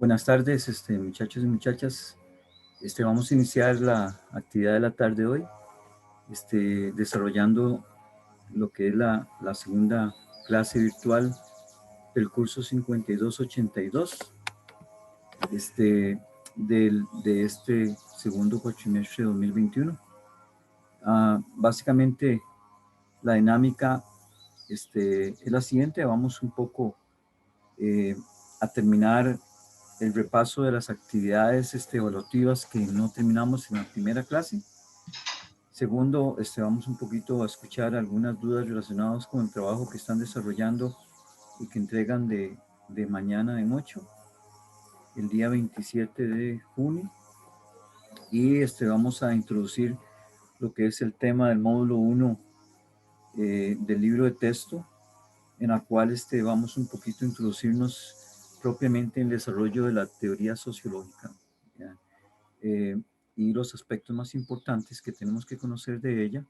Buenas tardes, muchachos y muchachas. Vamos a iniciar la actividad de la tarde de hoy, desarrollando lo que es la segunda clase virtual del curso 5282, de este segundo cuatrimestre de 2021. Básicamente, la dinámica es la siguiente. Vamos un poco a terminar el repaso de las actividades evaluativas que no terminamos en la primera clase. Segundo, vamos un poquito a escuchar algunas dudas relacionadas con el trabajo que están desarrollando y que entregan de mañana en 8, el día 27 de junio. Y vamos a introducir lo que es el tema del módulo 1 del libro de texto, en la cual vamos un poquito a introducirnos propiamente en el desarrollo de la teoría sociológica, ¿ya? Y los aspectos más importantes que tenemos que conocer de ella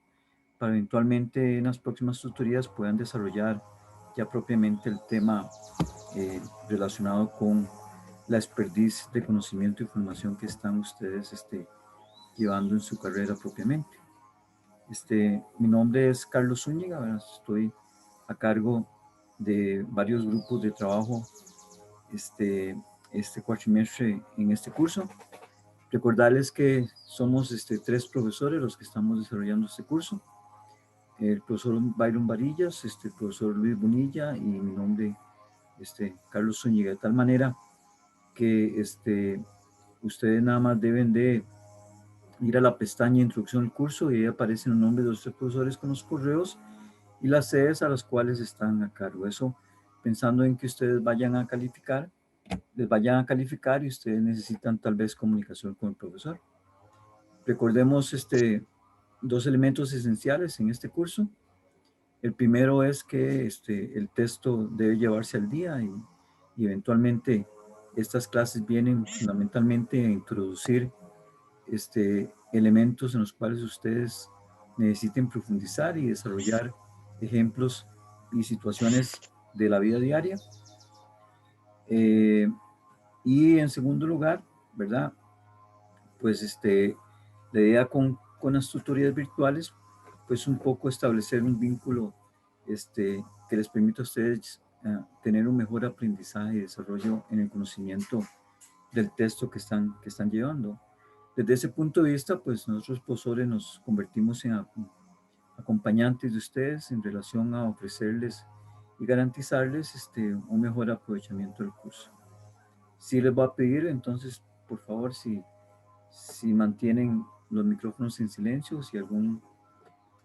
para eventualmente en las próximas tutorías puedan desarrollar ya propiamente el tema relacionado con la expertise de conocimiento y formación que están ustedes llevando en su carrera propiamente. Mi nombre es Carlos Zúñiga, ¿verdad? Estoy a cargo de varios grupos de trabajo este cuatrimestre en este curso. Recordarles que somos 3 profesores los que estamos desarrollando este curso. El profesor Byron Varillas, el profesor Luis Bonilla y mi nombre, Carlos Zúñiga. De tal manera que ustedes nada más deben de ir a la pestaña Introducción al curso y ahí aparecen los nombres de los 3 profesores con los correos y las sedes a las cuales están a cargo. Eso pensando en que ustedes vayan a calificar, les vayan a calificar y ustedes necesitan tal vez comunicación con el profesor. Recordemos 2 elementos esenciales en este curso. El primero es que el texto debe llevarse al día y eventualmente estas clases vienen fundamentalmente a introducir elementos en los cuales ustedes necesiten profundizar y desarrollar ejemplos y situaciones de la vida diaria. Y en segundo lugar, ¿verdad? Pues la idea con las tutorías virtuales, pues un poco establecer un vínculo que les permita a ustedes tener un mejor aprendizaje y desarrollo en el conocimiento del texto que están llevando. Desde ese punto de vista, pues nosotros profesores nos convertimos en acompañantes de ustedes en relación a ofrecerles y garantizarles un mejor aprovechamiento del curso. Sí les voy a pedir entonces, por favor, si mantienen los micrófonos en silencio, si algún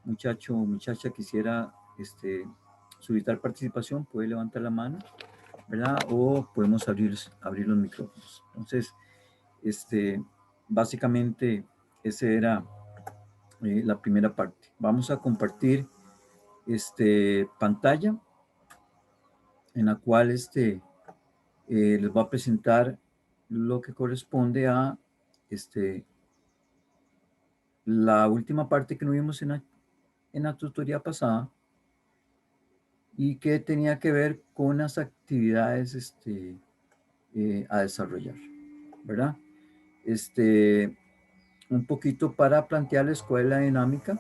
muchacho o muchacha quisiera solicitar participación, puede levantar la mano, ¿verdad? O podemos abrir los micrófonos. Entonces, básicamente, esa era la primera parte. Vamos a compartir pantalla en la cual les voy a presentar lo que corresponde a la última parte que no vimos en la tutoría pasada y que tenía que ver con las actividades a desarrollar, ¿verdad? Un poquito para plantearles cuál es la dinámica,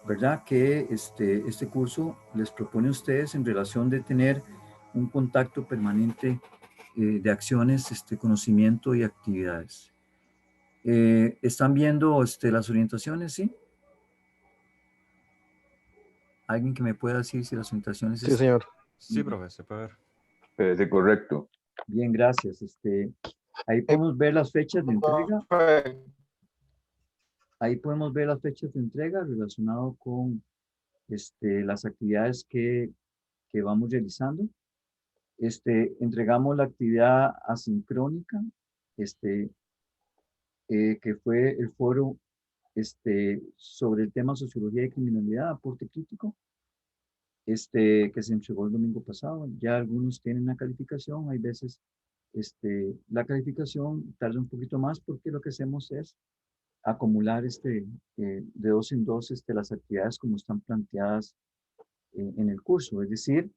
¿verdad? Que este curso les propone a ustedes en relación de tener un contacto permanente de acciones, conocimiento y actividades. ¿Están viendo las orientaciones, sí? ¿Alguien que me pueda decir si las orientaciones Sí, están señor. Sí, profe, se puede ver. Parece correcto. bien? Gracias. Ahí podemos ver las fechas de entrega. Profe, Ahí podemos ver las fechas de entrega relacionado con las actividades que vamos realizando. Entregamos la actividad asincrónica, que fue el foro sobre el tema sociología y criminalidad, aporte crítico, que se entregó el domingo pasado. Ya algunos tienen la calificación, hay veces la calificación tarda un poquito más porque lo que hacemos es acumular de 2 en 2 las actividades como están planteadas en el curso. Es decir,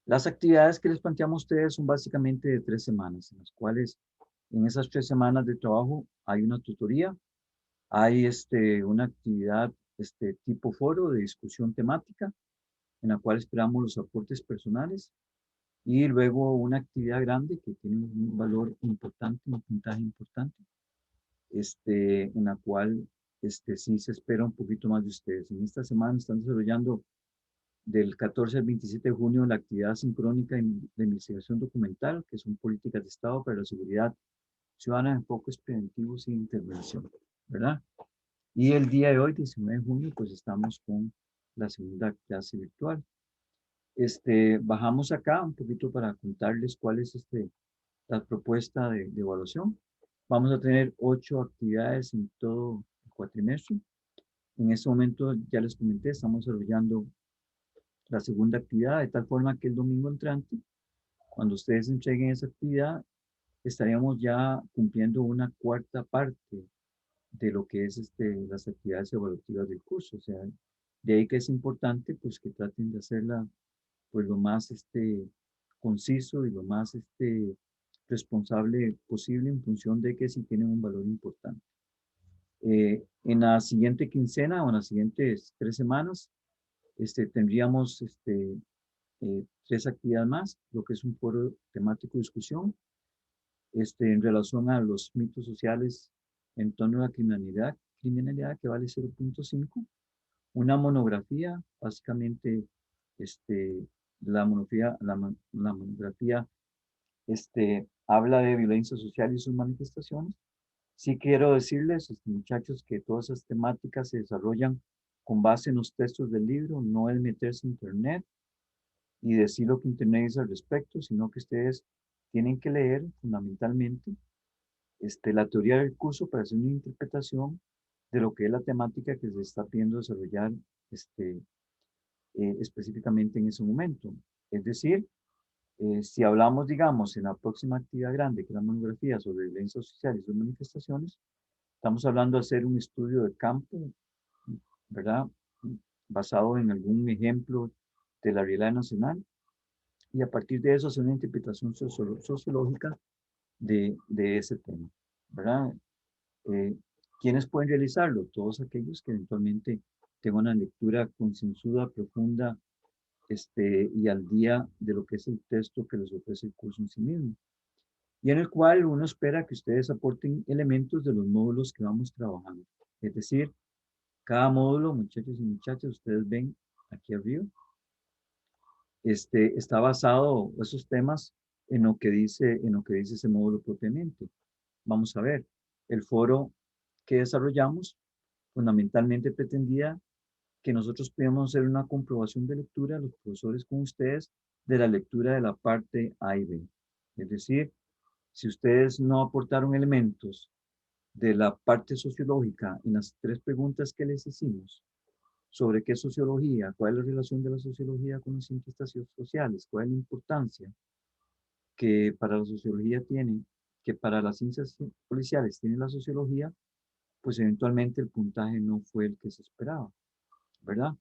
Las actividades que les planteamos a ustedes son básicamente de 3 semanas, en las cuales en esas 3 semanas de trabajo hay una tutoría, hay una actividad tipo foro de discusión temática, en la cual esperamos los aportes personales, y luego una actividad grande que tiene un valor importante, un puntaje importante, en la cual sí se espera un poquito más de ustedes. En esta semana están desarrollando del 14 al 27 de junio la actividad sincrónica de investigación documental, que son políticas de Estado para la seguridad ciudadana, enfoques preventivos e intervención, ¿verdad? Y el día de hoy, 19 de junio, pues estamos con la segunda clase virtual. Bajamos acá un poquito para contarles cuál es la propuesta de evaluación. Vamos a tener 8 actividades en todo el cuatrimestre. En este momento, ya les comenté, estamos desarrollando la segunda actividad, de tal forma que el domingo entrante, cuando ustedes entreguen esa actividad, estaríamos ya cumpliendo una cuarta parte de lo que es las actividades evaluativas del curso. O sea, de ahí que es importante pues que traten de hacerla pues lo más conciso y lo más responsable posible, en función de que si tienen un valor importante. En la siguiente quincena o en las siguientes 3 semanas tendríamos 3 actividades más, lo que es un foro temático de discusión en relación a los mitos sociales en torno a la criminalidad que vale 0.5, una monografía, básicamente la monografía habla de violencia social y sus manifestaciones. Sí quiero decirles, muchachos, que todas esas temáticas se desarrollan con base en los textos del libro, no es meterse en internet y decir lo que internet dice al respecto, sino que ustedes tienen que leer fundamentalmente la teoría del curso para hacer una interpretación de lo que es la temática que se está pidiendo desarrollar este, específicamente en ese momento. Es decir, si hablamos, digamos, en la próxima actividad grande, que es la monografía sobre violencia social y sus manifestaciones, estamos hablando de hacer un estudio de campo, ¿verdad? Basado en algún ejemplo de la realidad nacional, y a partir de eso hacer una interpretación sociológica de ese tema, ¿verdad? Eh, ¿Quiénes pueden realizarlo? Todos aquellos que eventualmente tengan una lectura concienzuda, profunda, y al día de lo que es el texto que les ofrece el curso en sí mismo, y en el cual uno espera que ustedes aporten elementos de los módulos que vamos trabajando. Es decir, cada módulo, muchachos y muchachas, ustedes ven aquí arriba, está basado, esos temas, en lo que dice ese módulo propiamente. Vamos a ver, el foro que desarrollamos fundamentalmente pretendía que nosotros podíamos hacer una comprobación de lectura, los profesores con ustedes, de la lectura de la parte A y B. Es decir, si ustedes no aportaron elementos de la parte sociológica en las 3 preguntas que les hicimos, sobre qué es sociología, cuál es la relación de la sociología con las ciencias sociales, cuál es la importancia que para la sociología tiene, que para las ciencias policiales tiene la sociología, pues eventualmente el puntaje no fue el que se esperaba, ¿verdad?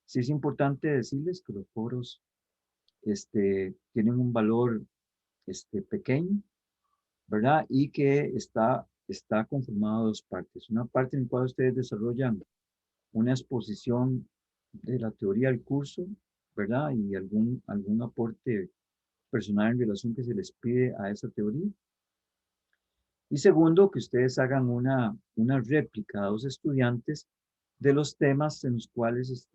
Sí es importante decirles que los foros tienen un valor pequeño, ¿verdad? Y que está conformado de 2 partes. Una parte en la cual ustedes desarrollan una exposición de la teoría del curso, ¿verdad? Y algún aporte personal en relación que se les pide a esa teoría. Y segundo, que ustedes hagan una réplica a los estudiantes de los temas en los cuales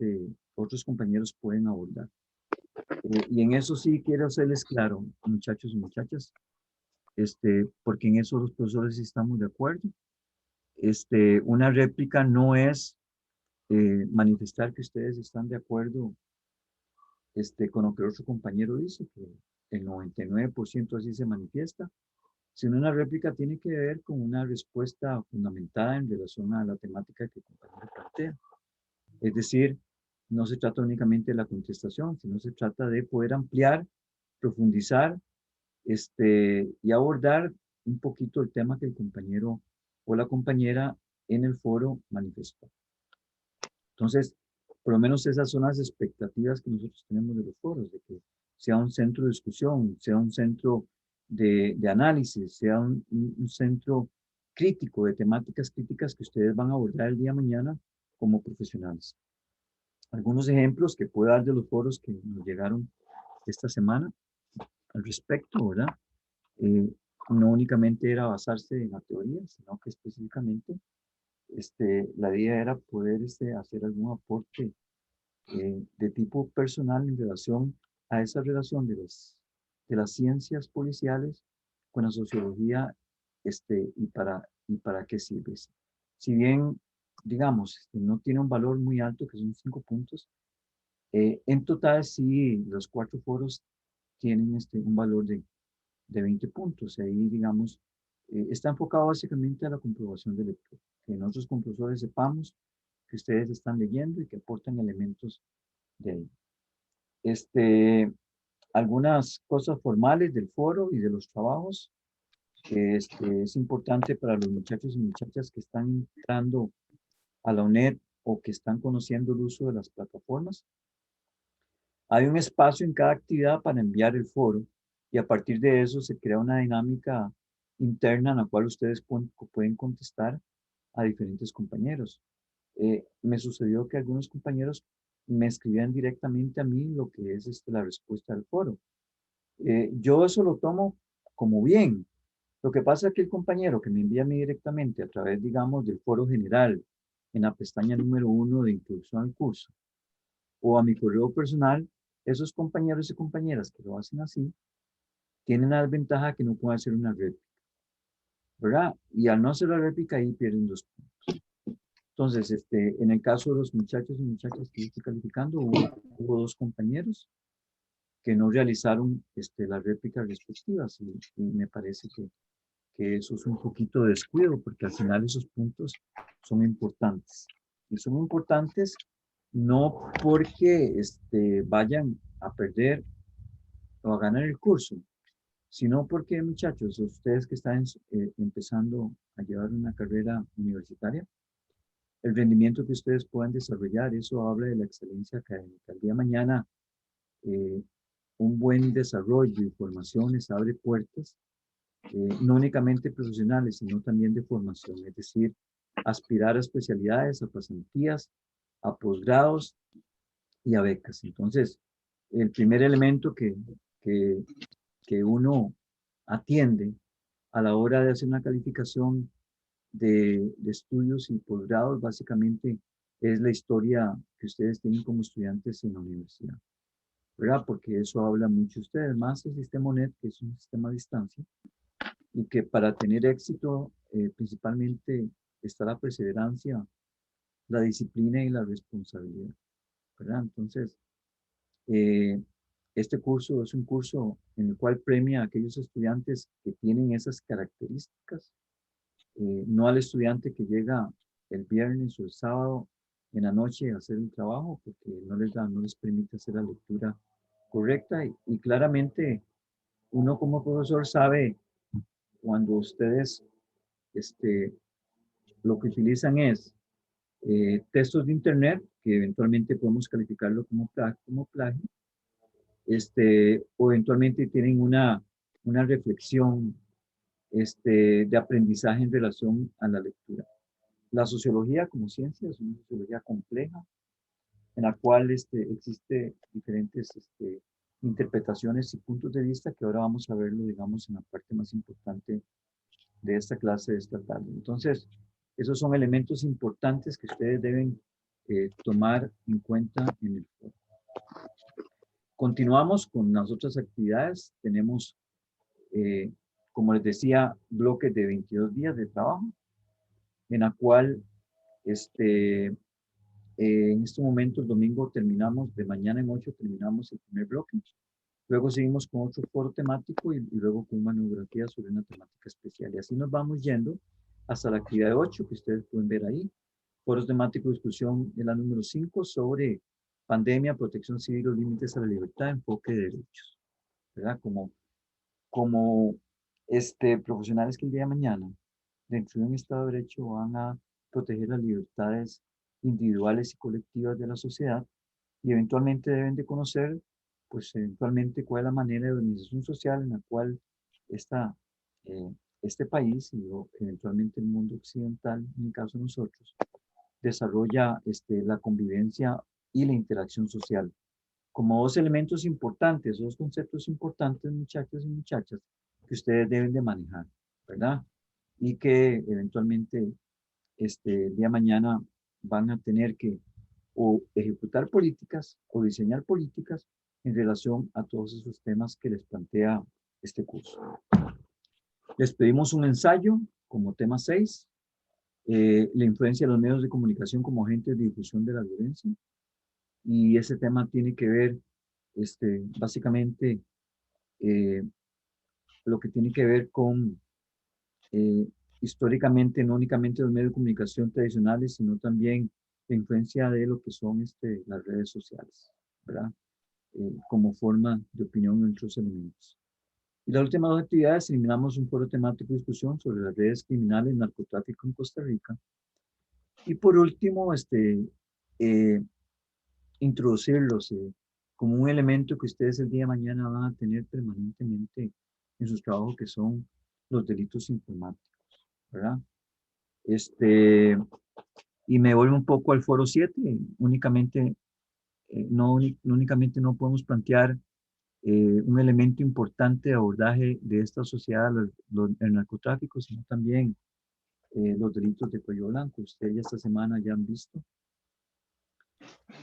otros compañeros pueden abordar. Y en eso sí quiero hacerles claro, muchachos y muchachas, porque en eso los profesores sí estamos de acuerdo. Una réplica no es manifestar que ustedes están de acuerdo con lo que otro compañero dice, que el 99% así se manifiesta, sino una réplica tiene que ver con una respuesta fundamentada en relación a la temática que el compañero plantea. Es decir, no se trata únicamente de la contestación, sino se trata de poder ampliar, profundizar, y abordar un poquito el tema que el compañero o la compañera en el foro manifestó. Entonces, por lo menos esas son las expectativas que nosotros tenemos de los foros, de que sea un centro de discusión, sea un centro de análisis, sea un centro crítico, de temáticas críticas que ustedes van a abordar el día de mañana como profesionales. Algunos ejemplos que puedo dar de los foros que nos llegaron esta semana al respecto, ¿verdad? Eh, no únicamente era basarse en la teoría, sino que específicamente la idea era poder hacer algún aporte de tipo personal en relación a esa relación de las ciencias policiales con la sociología y para qué sirve. Si bien, digamos, no tiene un valor muy alto, que son 5 puntos, en total sí los 4 foros tienen un valor de 20 puntos. Ahí, digamos, está enfocado básicamente a la comprobación de lectura, que nosotros como profesores sepamos que ustedes están leyendo y que aportan elementos de ahí. Algunas cosas formales del foro y de los trabajos. Es importante para los muchachos y muchachas que están entrando a la UNED o que están conociendo el uso de las plataformas. Hay un espacio en cada actividad para enviar el foro y a partir de eso se crea una dinámica interna en la cual ustedes pueden contestar a diferentes compañeros. Me sucedió que algunos compañeros me escribían directamente a mí lo que es la respuesta del foro. Yo eso lo tomo como bien. Lo que pasa es que el compañero que me envía a mí directamente a través, digamos, del foro general, en la pestaña número 1 de introducción al curso, o a mi correo personal, esos compañeros y compañeras que lo hacen así, tienen la desventaja que no pueden hacer una réplica, ¿verdad? Y al no hacer la réplica, ahí pierden 2 puntos. Entonces, en el caso de los muchachos y muchachas que yo estoy calificando, hubo 2 compañeros que no realizaron las réplicas respectivas y me parece que eso es un poquito de descuido porque al final esos puntos son importantes. Y son importantes no porque vayan a perder o a ganar el curso, sino porque, muchachos, ustedes que están empezando a llevar una carrera universitaria, el rendimiento que ustedes puedan desarrollar, eso habla de la excelencia académica. El día de mañana, eh, un buen desarrollo de informaciones abre puertas, no únicamente profesionales, sino también de formación, es decir, aspirar a especialidades, a pasantías, a posgrados y a becas. Entonces, el primer elemento que, que uno atiende a la hora de hacer una calificación de estudios y posgrados, básicamente es la historia que ustedes tienen como estudiantes en la universidad, ¿verdad? Porque eso habla mucho de ustedes, más el sistema ONET, que es un sistema a distancia, y que para tener éxito, principalmente está la perseverancia, la disciplina y la responsabilidad, ¿verdad? Entonces, eh, este curso es un curso en el cual premia a aquellos estudiantes que tienen esas características, no al estudiante que llega el viernes o el sábado en la noche a hacer el trabajo, porque no les permite hacer la lectura correcta y claramente uno como profesor sabe cuando ustedes lo que utilizan es textos de internet, que eventualmente podemos calificarlo como plagio, o eventualmente tienen una reflexión de aprendizaje en relación a la lectura. La sociología como ciencia es una sociología compleja en la cual existe diferentes interpretaciones y puntos de vista que ahora vamos a verlo, digamos, en la parte más importante de esta clase de esta tarde. Entonces, esos son elementos importantes que ustedes deben tomar en cuenta en el foro. Continuamos con las otras actividades. Tenemos, como les decía, bloques de 22 días de trabajo, en la cual en este momento, el domingo terminamos, de mañana en 8 terminamos el primer bloque. Luego seguimos con otro foro temático y luego con una monografía sobre una temática especial. Y así nos vamos yendo hasta la actividad de 8 que ustedes pueden ver ahí. Foros temáticos de discusión de la número 5 sobre pandemia, protección civil, los límites a la libertad, enfoque de derechos. ¿Verdad? Como profesionales que el día de mañana, dentro de un Estado de Derecho, van a proteger las libertades individuales y colectivas de la sociedad y eventualmente deben de conocer pues eventualmente cuál es la manera de organización social en la cual esta, eh, este país y eventualmente el mundo occidental, en el caso de nosotros, desarrolla la convivencia y la interacción social como dos elementos importantes, dos conceptos importantes, muchachos y muchachas, que ustedes deben de manejar, ¿verdad? Y que eventualmente el día de mañana van a tener que o ejecutar políticas o diseñar políticas en relación a todos esos temas que les plantea este curso. Les pedimos un ensayo como tema 6, la influencia de los medios de comunicación como agentes de difusión de la violencia. Y ese tema tiene que ver básicamente eh, lo que tiene que ver con eh, históricamente no únicamente los medios de comunicación tradicionales, sino también la influencia de lo que son las redes sociales, ¿verdad? Como forma de opinión en otros elementos. Y las últimas dos actividades, eliminamos un foro temático de discusión sobre las redes criminales y narcotráfico en Costa Rica. Y por último, eh, introducirlos como un elemento que ustedes el día de mañana van a tener permanentemente en sus trabajos, que son los delitos informáticos, ¿verdad? Y me vuelvo un poco al foro 7, únicamente, no únicamente no podemos plantear un elemento importante de abordaje de esta sociedad, el narcotráfico, sino también los delitos de cuello blanco. Ustedes ya esta semana ya han visto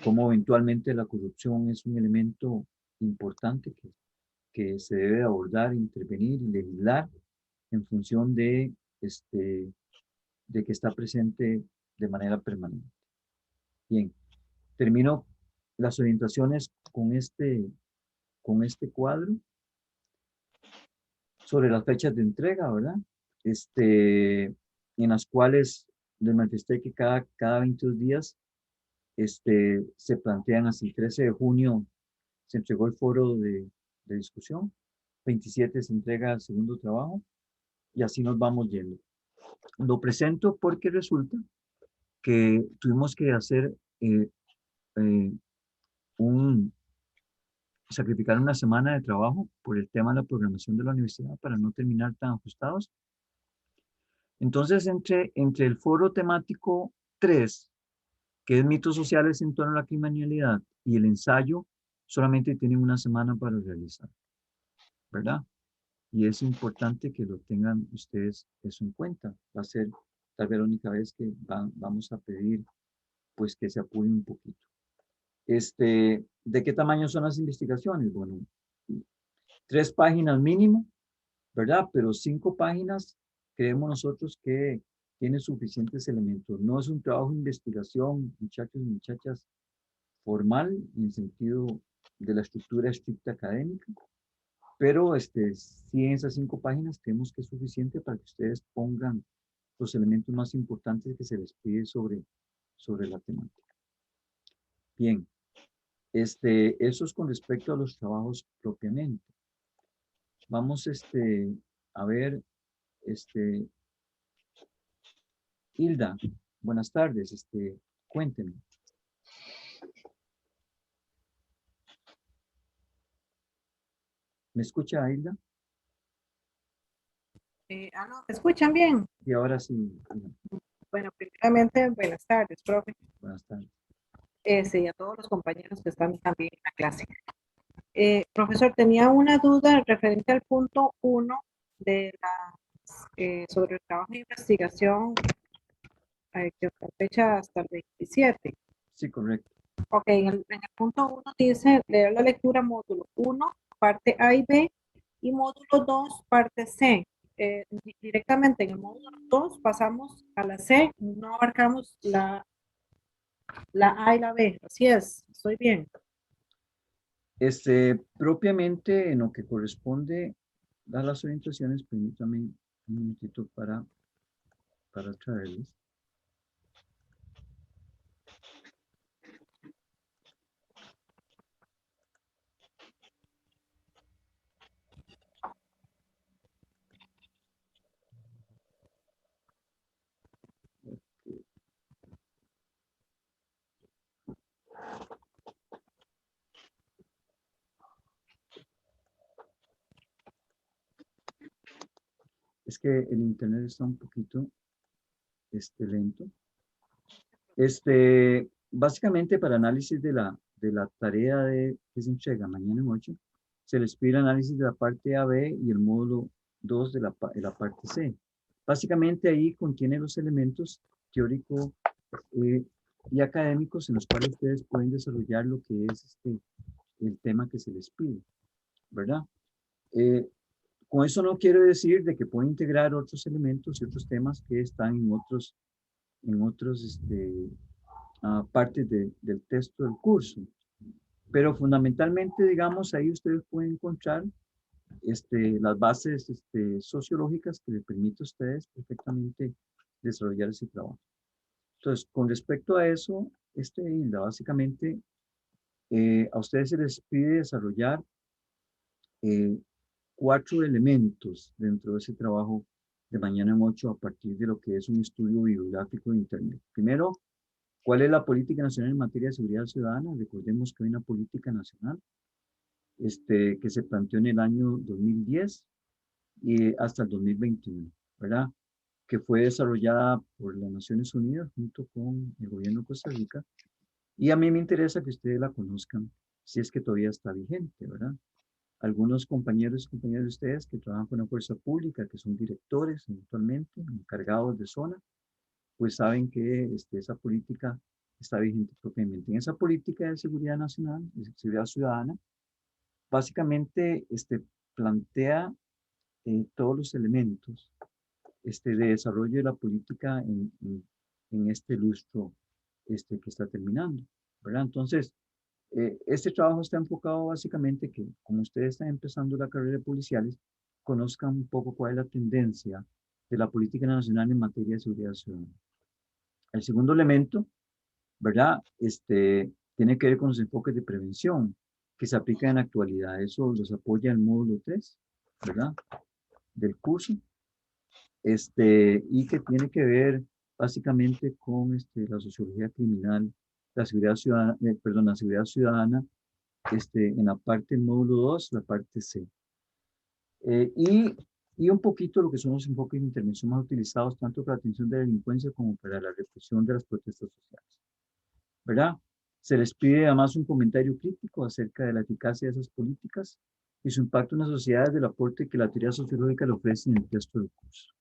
cómo eventualmente la corrupción es un elemento importante que se debe abordar, intervenir y legislar en función de que está presente de manera permanente. Bien, termino las orientaciones con este cuadro sobre las fechas de entrega, ¿verdad? En las cuales les manifesté que cada 22 días se plantean así. 13 de junio se entregó el foro de discusión, 27 se entrega el segundo trabajo y así nos vamos yendo. Lo presento porque resulta que tuvimos que hacer eh, un, sacrificar una semana de trabajo por el tema de la programación de la universidad para no terminar tan ajustados. Entonces, entre el foro temático 3, que es mitos sociales en torno a la criminalidad, y el ensayo, solamente tienen una semana para realizar, ¿verdad? Y es importante que lo tengan ustedes eso en cuenta. Va a ser tal vez la única vez que vamos a pedir pues que se apuren un poquito. ¿De qué tamaño son las investigaciones? Bueno, 3 páginas mínimo, ¿verdad? Pero 5 páginas creemos nosotros que tiene suficientes elementos. No es un trabajo de investigación, muchachos y muchachas, formal en el sentido de la estructura estricta académica, pero sí en esas 5 páginas creemos que es suficiente para que ustedes pongan los elementos más importantes que se les pide sobre la temática. Bien, eso es con respecto a los trabajos propiamente. Vamos a ver, Hilda, buenas tardes, cuénteme. ¿Me escucha, Hilda? No, ¿me escuchan bien? Y ahora sí, Bueno, primeramente, buenas tardes, profe. buenas tardes. Y a todos los compañeros que están también en la clase. Profesor, tenía una duda referente al punto 1 de sobre el trabajo de investigación que está fecha hasta el 27. Sí, correcto. Ok, en el punto 1 dice leer la lectura módulo 1, parte A y B, y módulo 2, parte C. Directamente en el módulo 2 pasamos a la C, no abarcamos la A y la B, así es, estoy bien. Propiamente en lo que corresponde a las orientaciones, permítame un minutito para traerles. Es que el internet está un poquito lento. Básicamente para análisis de la tarea que se entrega mañana en 8, se les pide el análisis de la parte A, B y el módulo 2 de la parte C. Básicamente ahí contiene los elementos teóricos y académicos en los cuales ustedes pueden desarrollar lo que es el tema que se les pide, ¿verdad? Con eso no quiero decir de que pueden integrar otros elementos y otros temas que están en otros partes del texto del curso. Pero fundamentalmente, digamos, ahí ustedes pueden encontrar las bases sociológicas que les permiten a ustedes perfectamente desarrollar ese trabajo. Entonces, con respecto a eso, básicamente, a ustedes se les pide desarrollar 4 elementos dentro de ese trabajo de mañana en 8 a partir de lo que es un estudio bibliográfico de Internet. Primero, ¿cuál es la política nacional en materia de seguridad ciudadana? Recordemos que hay una política nacional que se planteó en el año 2010 y hasta el 2021, ¿verdad? Que fue desarrollada por las Naciones Unidas junto con el gobierno de Costa Rica. Y a mí me interesa que ustedes la conozcan, si es que todavía está vigente, ¿verdad? Algunos compañeros y compañeras de ustedes que trabajan con la fuerza pública, que son directores eventualmente, encargados de zona, pues saben que esa política está vigente propiamente. En esa política de seguridad nacional, de seguridad ciudadana, básicamente plantea todos los elementos de desarrollo de la política en este lustro que está terminando, ¿verdad? Entonces, este trabajo está enfocado básicamente que, como ustedes están empezando la carrera de policiales, conozcan un poco cuál es la tendencia de la política nacional en materia de seguridad ciudadana. El segundo elemento, ¿verdad? Tiene que ver con los enfoques de prevención que se aplican en la actualidad. Eso los apoya el módulo 3, ¿verdad? Del curso. Y que tiene que ver básicamente con la sociología criminal, la seguridad ciudadana, la seguridad ciudadana, en la parte del módulo 2, la parte C. Y un poquito lo que son los enfoques de intervención más utilizados tanto para la atención de la delincuencia como para la represión de las protestas sociales, ¿verdad? Se les pide además un comentario crítico acerca de la eficacia de esas políticas y su impacto en la sociedad del aporte que la teoría sociológica le ofrece en el texto del curso.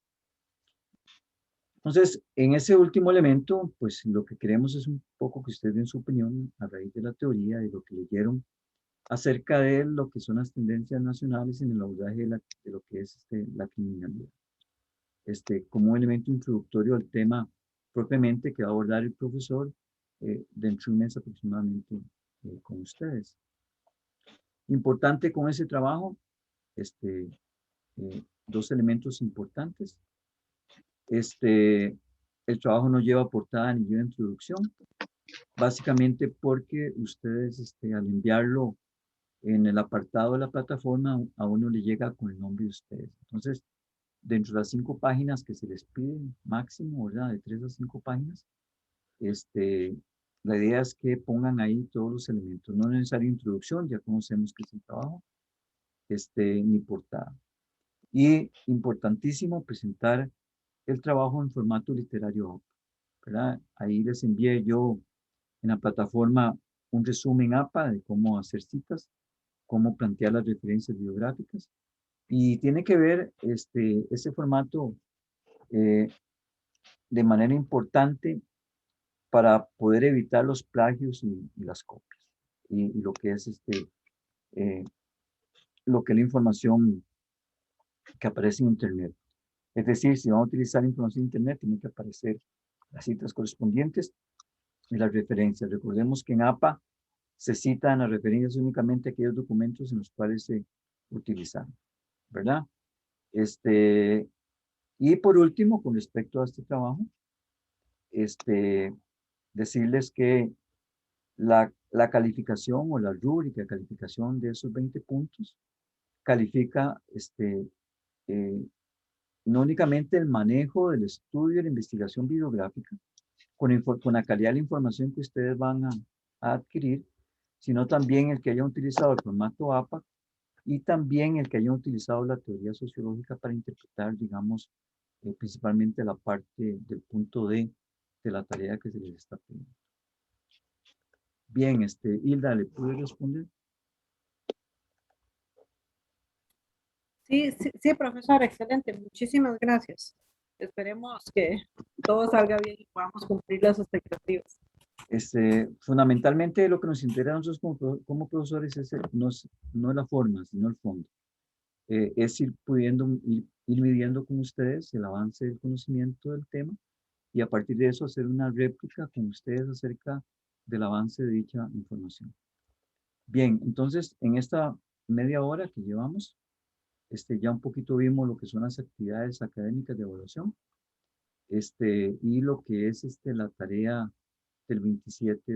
Entonces, en ese último elemento, pues lo que queremos es un poco que ustedes den su opinión a raíz de la teoría, de lo que leyeron acerca de lo que son las tendencias nacionales en el abordaje de lo que es la criminalidad. Como un elemento introductorio al tema propiamente que va a abordar el profesor dentro de un mes aproximadamente con ustedes. Importante con ese trabajo, 2 elementos importantes. El trabajo no lleva portada ni lleva introducción, básicamente porque ustedes al enviarlo en el apartado de la plataforma a uno le llega con el nombre de ustedes. Entonces, dentro de las 5 páginas que se les pide máximo, ¿verdad? De 3 a 5 páginas, la idea es que pongan ahí todos los elementos. No es necesaria introducción, ya conocemos que es el trabajo, ni portada. Y importantísimo presentar el trabajo en formato literario, ¿verdad? Ahí les envié yo en la plataforma un resumen APA de cómo hacer citas, cómo plantear las referencias bibliográficas, y tiene que ver ese formato de manera importante para poder evitar los plagios y las copias, y lo que es lo que es la información que aparece en Internet. Es decir, si vamos a utilizar información de Internet, tiene que aparecer las citas correspondientes y las referencias. Recordemos que en APA se citan las referencias únicamente aquellos documentos en los cuales se utilizan, ¿verdad? Y por último, con respecto a este trabajo, decirles que la calificación o la rúbrica de calificación de esos 20 puntos califica no únicamente el manejo del estudio y la investigación bibliográfica, con la calidad de la información que ustedes van a adquirir, sino también el que hayan utilizado el formato APA y también el que hayan utilizado la teoría sociológica para interpretar, digamos, principalmente la parte del punto D de la tarea que se les está pidiendo. Bien, Hilda, ¿le pude responder? Sí, sí, sí, profesor, excelente. Muchísimas gracias. Esperemos que todo salga bien y podamos cumplir las expectativas. Fundamentalmente lo que nos interesa a nosotros como profesores es no es la forma, sino el fondo. Es ir pudiendo, ir midiendo con ustedes el avance del conocimiento del tema y a partir de eso hacer una réplica con ustedes acerca del avance de dicha información. Bien, entonces en esta media hora que llevamos, ya un poquito vimos lo que son las actividades académicas de evaluación, y lo que es la tarea del 27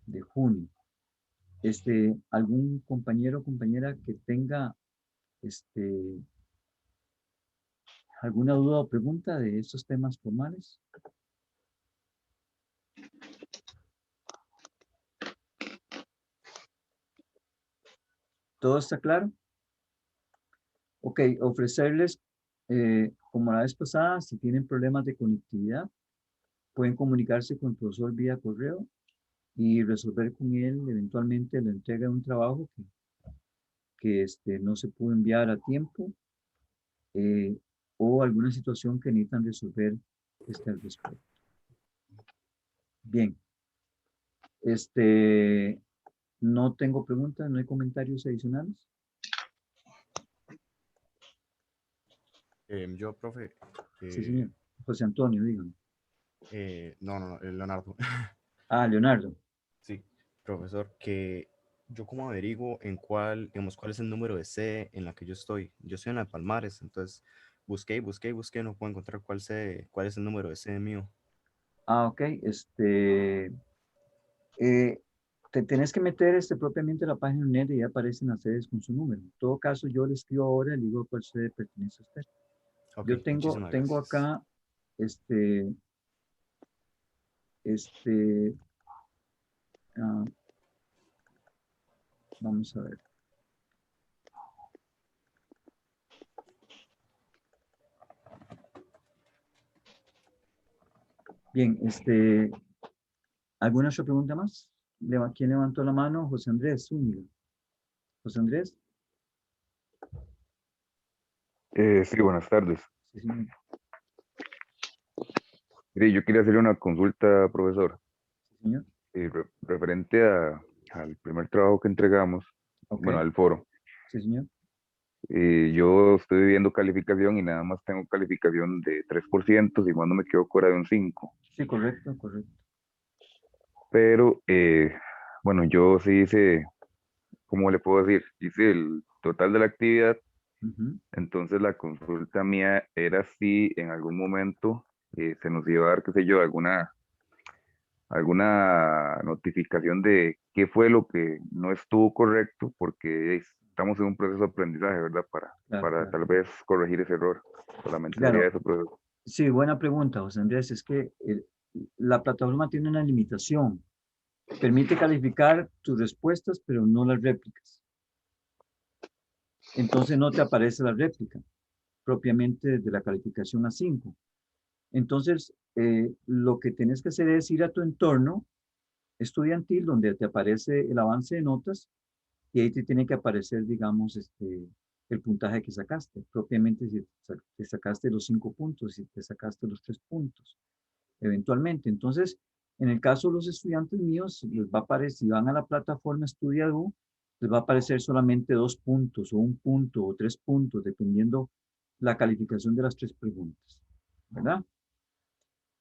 de junio. ¿Algún compañero o compañera que tenga alguna duda o pregunta de estos temas formales? ¿Todo está claro? Ok, ofrecerles, como la vez pasada, si tienen problemas de conectividad, pueden comunicarse con el profesor vía correo y resolver con él eventualmente la entrega de un trabajo que no se pudo enviar a tiempo, eh, o alguna situación que necesitan resolver al respecto. Bien, no tengo preguntas, no hay comentarios adicionales. Yo, profe. Sí, señor. José Antonio, dígame. No, Leonardo. Ah, Leonardo. Sí, profesor, que yo como averiguo en cuál, digamos, cuál es el número de sede en la que yo estoy. Yo estoy en la de Palmares, entonces busqué, no puedo encontrar cuál es el número de sede mío. Ah, ok. Te tenés que meter propiamente a la página net y ya aparecen las sedes con su número. En todo caso, yo le escribo ahora y le digo cuál sede pertenece a usted. Ok, Yo tengo muchísimas gracias. acá, vamos a ver. Bien, ¿alguna otra pregunta más? ¿Quién levantó la mano? José Andrés Zúñiga. José Andrés. Sí, buenas tardes. Sí, señor. Mire, yo quería hacerle una consulta, profesor, Sí, señor. referente al primer trabajo que entregamos, Ok. bueno, al foro. Sí, señor. Yo estoy viendo calificación y nada más tengo calificación de 3%, si mal no me equivoco era de un 5. Sí, correcto, correcto. Pero, bueno, yo sí hice, ¿cómo le puedo decir? Hice el total de la actividad. Ujú. Entonces la consulta mía era si en algún momento se nos iba a dar, qué sé yo, alguna notificación de qué fue lo que no estuvo correcto, porque estamos en un proceso de aprendizaje, ¿verdad? Claro, Para claro. tal vez corregir ese error. Solamente sería Claro, eso, profesor. sí, buena pregunta, José Andrés. Es que la plataforma tiene una limitación. Permite calificar tus respuestas, pero no las réplicas. Entonces no te aparece la réplica propiamente de la calificación a 5. Entonces, lo que tienes que hacer es ir a tu entorno estudiantil donde te aparece el avance de notas y ahí te tiene que aparecer, digamos, el puntaje que sacaste. Propiamente si te sacaste los 5 puntos, si te sacaste los 3 puntos, eventualmente. Entonces, en el caso de los estudiantes míos, les va a aparecer, si van a la plataforma Estudiado, les va a aparecer solamente 2 puntos o 1 punto o 3 puntos, dependiendo la calificación de las 3 preguntas, ¿verdad?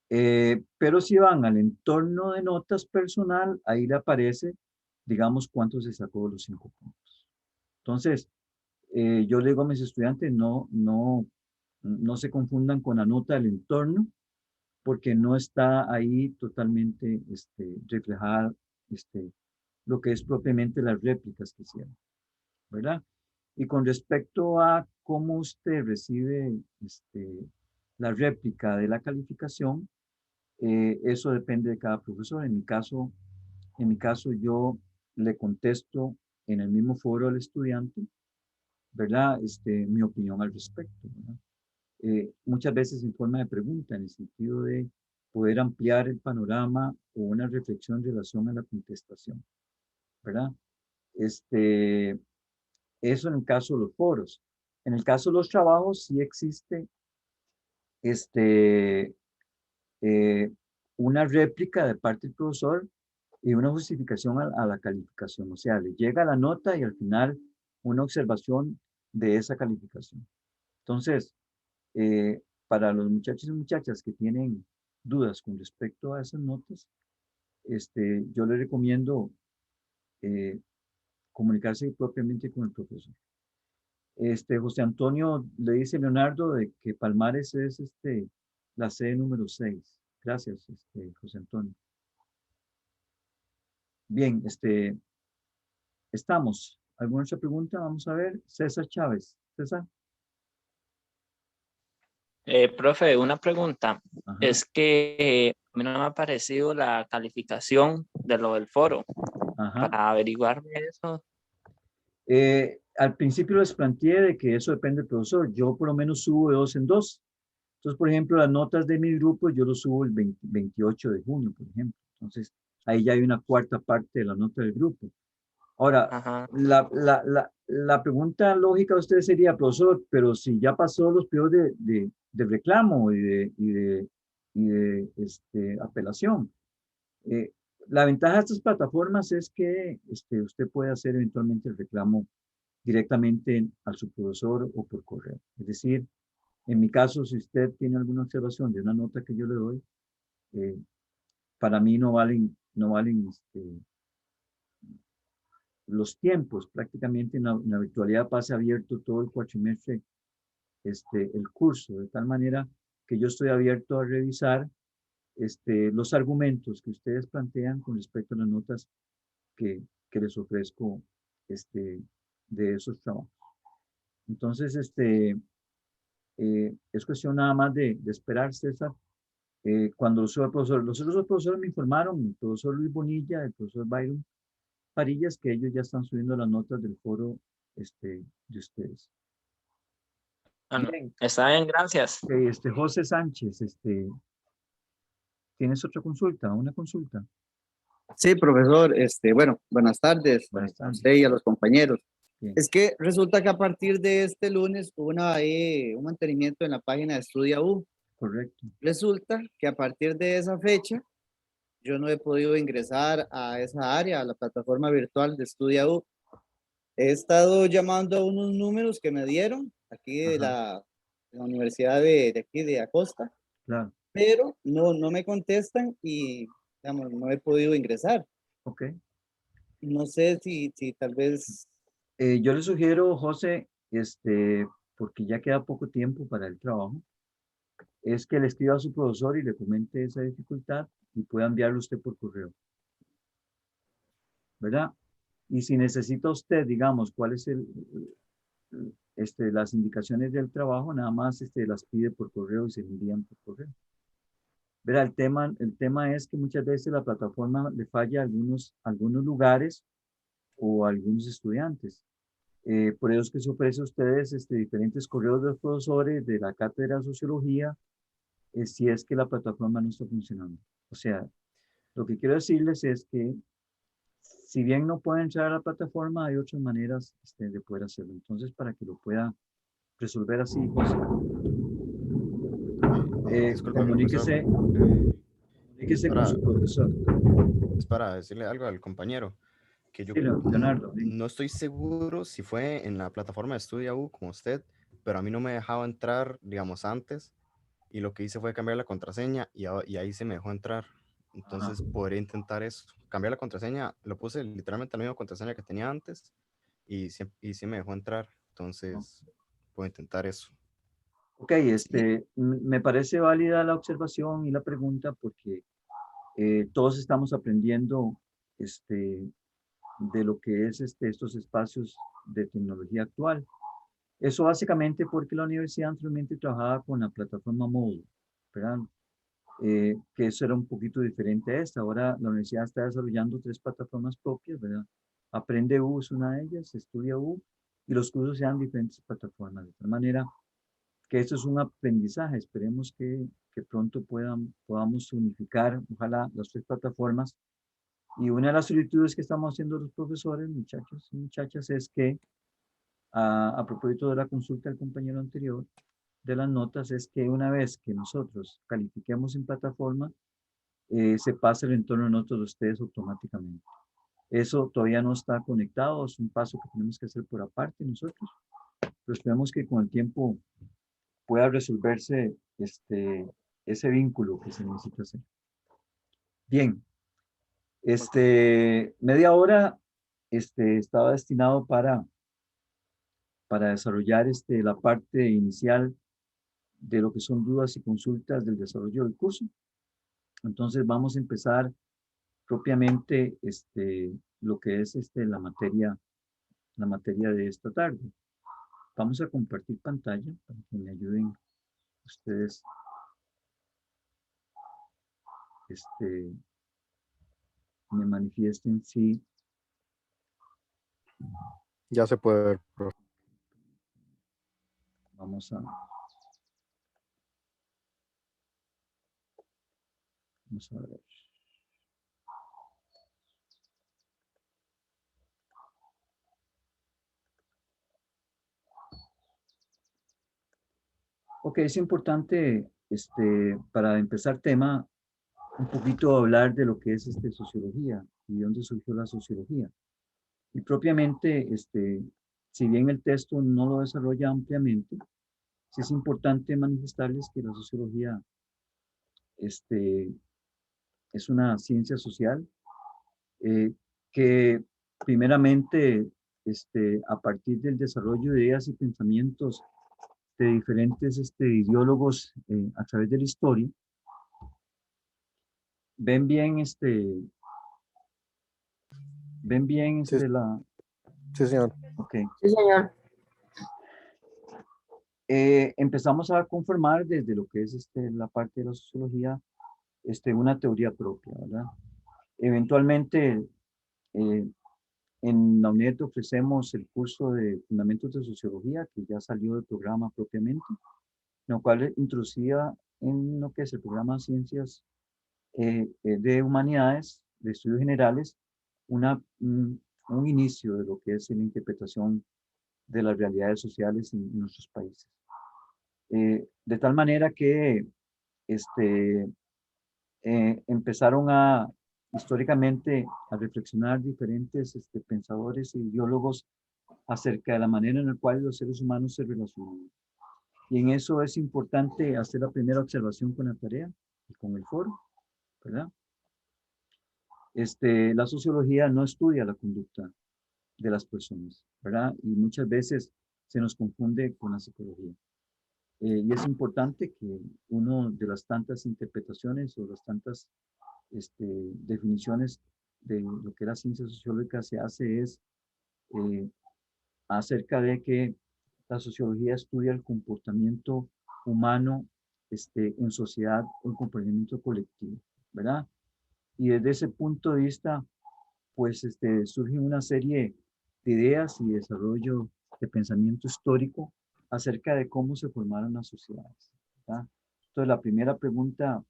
Pero si van al entorno de notas personal, ahí le aparece, digamos, cuánto se sacó de los 5 puntos. Entonces, yo le digo a mis estudiantes, no se confundan con la nota del entorno, porque no está ahí totalmente reflejada lo que es propiamente las réplicas que hicieron, ¿verdad? Y con respecto a cómo usted recibe la réplica de la calificación, eso depende de cada profesor. En mi caso yo le contesto en el mismo foro al estudiante ¿verdad? Mi opinión al respecto, ¿verdad? Muchas veces en forma de pregunta, en el sentido de poder ampliar el panorama o una reflexión en relación a la contestación, ¿verdad? Eso en el caso de los foros. En el caso de los trabajos, sí existe este, eh, una réplica de parte del profesor y una justificación a la calificación. O sea, le llega la nota y al final una observación de esa calificación. Entonces, para los muchachos y muchachas que tienen dudas con respecto a esas notas, yo les recomiendo eh, comunicarse propiamente con el profesor. José Antonio le dice Leonardo de que Palmares es la sede número 6. Gracias, José Antonio. Bien, estamos. ¿Alguna otra pregunta? Vamos a ver. César Chávez. César. Profe, una pregunta. Ajá. Es que a mí no me ha aparecido la calificación de lo del foro. Ajá. Para averiguarme eso. Al principio les planteé de que eso depende del profesor. Yo por lo menos subo de 2 en 2. Entonces, por ejemplo, las notas de mi grupo yo lo subo el 28 de junio, por ejemplo. Entonces, ahí ya hay una cuarta parte de la nota del grupo. Ahora, Ajá. la pregunta lógica de usted sería, profesor, pero si ya pasó los periodos de reclamo y de apelación. Eh, la ventaja de estas plataformas es que usted puede hacer eventualmente el reclamo directamente a su profesor o por correo. Es decir, en mi caso, si usted tiene alguna observación de una nota que yo le doy, para mí no valen los tiempos. Prácticamente en la virtualidad pasa abierto todo el cuatrimestre el curso, de tal manera que yo estoy abierto a revisar los argumentos que ustedes plantean con respecto a las notas que les ofrezco de esos trabajos. Entonces, es cuestión nada más de esperar, César. Cuando los otros profesores me informaron, el profesor Luis Bonilla, el profesor Byron Parillas, que ellos ya están subiendo las notas del foro de ustedes. Bueno, Bien, está bien, gracias. José Sánchez, ¿tienes otra consulta? ¿Una consulta? Sí, profesor, bueno, buenas tardes Buenas a tardes. usted y a los compañeros. Bien, Es que resulta que a partir de este lunes hubo un mantenimiento en la página de Estudia U. correcto. Resulta que a partir de esa fecha yo no he podido ingresar a esa área, a la plataforma virtual de Estudia U. He estado llamando a unos números que me dieron aquí de Ajá, la Universidad de aquí de Acosta, claro. pero no me contestan y digamos, no he podido ingresar. Ok. No sé si tal vez. Yo le sugiero, José, porque ya queda poco tiempo para el trabajo, es que le escriba a su profesor y le comente esa dificultad y pueda enviarlo usted por correo, ¿verdad? Y si necesita usted, digamos, cuáles las indicaciones del trabajo, nada más las pide por correo y se le envían por correo. Verá, el tema es que muchas veces la plataforma le falla a algunos lugares o a algunos estudiantes. Por eso es que se ofrece a ustedes diferentes correos de los profesores de la cátedra de sociología, si es que la plataforma no está funcionando. O sea, lo que quiero decirles es que si bien no pueden entrar a la plataforma, hay otras maneras de poder hacerlo. Entonces, para que lo pueda resolver así, José, Disculpe, profesor. comuníquese con su profesor. Es para decirle algo al compañero, que yo Sí, Leonardo. no estoy seguro si fue en la plataforma de Estudia U como usted, pero a mí no me dejaba entrar, digamos, antes, y lo que hice fue cambiar la contraseña y ahí se me dejó entrar. Entonces podría intentar eso. Cambiar la contraseña, lo puse literalmente la misma contraseña que tenía antes y sí me dejó entrar. Entonces puedo intentar eso. Ok, me parece válida la observación y la pregunta porque todos estamos aprendiendo de lo que es estos espacios de tecnología actual. Eso básicamente porque la universidad anteriormente trabajaba con la plataforma Moodle, ¿verdad? Que eso era un poquito diferente a esta. Ahora la universidad está desarrollando 3 plataformas propias, ¿verdad? Aprende U es una de ellas, Estudia U y los cursos sean diferentes plataformas, de tal manera que esto es un aprendizaje. Esperemos que pronto podamos unificar, ojalá, las 3 plataformas. Y una de las solicitudes que estamos haciendo los profesores, muchachos y muchachas, es que, a propósito de la consulta del compañero anterior, de las notas, es que una vez que nosotros califiquemos en plataforma, se pase el entorno de notas de ustedes automáticamente. Eso todavía no está conectado, es un paso que tenemos que hacer por aparte nosotros, pero esperemos que con el tiempo pueda resolverse ese vínculo que se necesita hacer. Bien, media hora estaba destinado para desarrollar la parte inicial de lo que son dudas y consultas del desarrollo del curso. Entonces vamos a empezar propiamente lo que es la materia de esta tarde. Vamos a compartir pantalla para que me ayuden ustedes me manifiesten si Ya se puede ver, profe. vamos a ver. Ok, es importante para empezar tema un poquito hablar de lo que es sociología y de dónde surgió la sociología. Y propiamente, si bien el texto no lo desarrolla ampliamente, sí es importante manifestarles que la sociología es una ciencia social que primeramente, a partir del desarrollo de ideas y pensamientos de diferentes ideólogos a través de la historia, ven bien, Sí. la... Sí, señor. Ok. Sí, señor. Empezamos a conformar desde lo que es la parte de la sociología, una teoría propia, ¿verdad? Eventualmente, en la UNED ofrecemos el curso de Fundamentos de Sociología, que ya salió del programa propiamente, lo cual introducía en lo que es el programa de Ciencias de Humanidades, de Estudios Generales, un inicio de lo que es la interpretación de las realidades sociales en nuestros países. De tal manera que empezaron históricamente a reflexionar diferentes pensadores e ideólogos acerca de la manera en la cual los seres humanos se relacionan. Y en eso es importante hacer la primera observación con la tarea y con el foro, ¿verdad? La sociología no estudia la conducta de las personas, ¿verdad? Y muchas veces se nos confunde con la psicología. Y es importante que una de las tantas interpretaciones o las tantas definiciones de lo que la ciencia sociológica se hace es acerca de que la sociología estudia el comportamiento humano en sociedad, un comportamiento colectivo, ¿verdad? Y desde ese punto de vista, pues surgen una serie de ideas y desarrollo de pensamiento histórico acerca de cómo se formaron las sociedades, ¿verdad? Entonces, la primera pregunta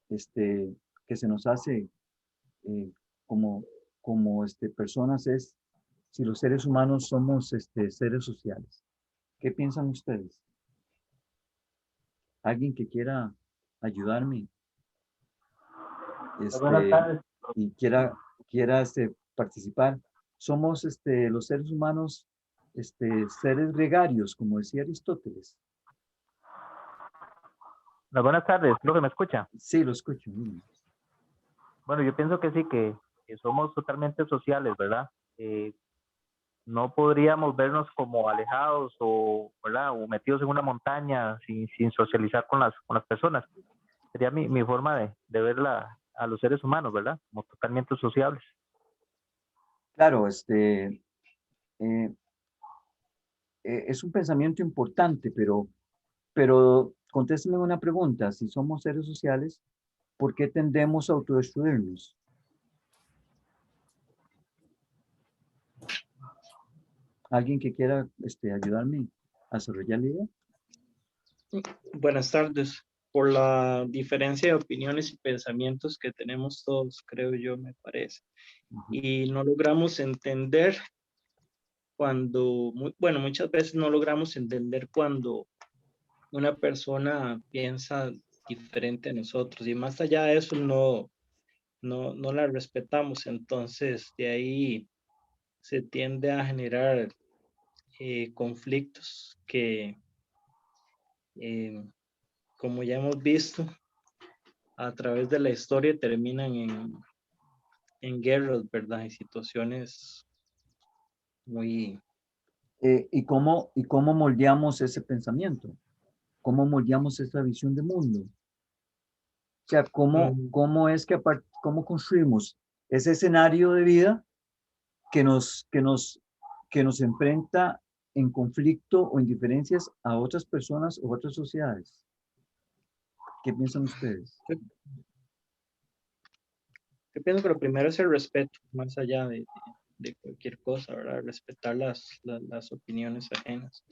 que se nos hace como personas es si los seres humanos somos seres sociales. ¿Qué piensan ustedes? ¿Alguien que quiera ayudarme? Buenas tardes. Y quiera participar. Somos los seres humanos seres gregarios, como decía Aristóteles. Buenas tardes, ¿lo que me escucha? Sí, lo escucho. Bueno, yo pienso que sí, que somos totalmente sociales, ¿verdad? No podríamos vernos como alejados o, ¿verdad? O metidos en una montaña sin socializar con las personas. Sería mi forma de ver a los seres humanos, ¿verdad? Como totalmente sociables. Claro, es un pensamiento importante, pero contésteme una pregunta. Si somos seres sociales, ¿por qué tendemos a autodestruirnos? ¿Alguien que quiera ayudarme a desarrollar la idea? Buenas tardes. Por la diferencia de opiniones y pensamientos que tenemos todos, creo yo, me parece. Y no logramos entender cuando, bueno, muchas veces no logramos entender cuando una persona piensa diferente a nosotros. Y más allá de eso, no la respetamos. Entonces, de ahí se tiende a generar conflictos que, como ya hemos visto, a través de la historia terminan en guerras, ¿verdad? En situaciones muy... ¿Y cómo moldeamos ese pensamiento? ¿Cómo moldeamos esa visión de mundo? O sea, ¿cómo es que cómo construimos ese escenario de vida que nos enfrenta en conflicto o en diferencias a otras personas o otras sociedades? ¿Qué piensan ustedes? Yo pienso que lo primero es el respeto, más allá de cualquier cosa, ¿verdad? Respetar las opiniones ajenas.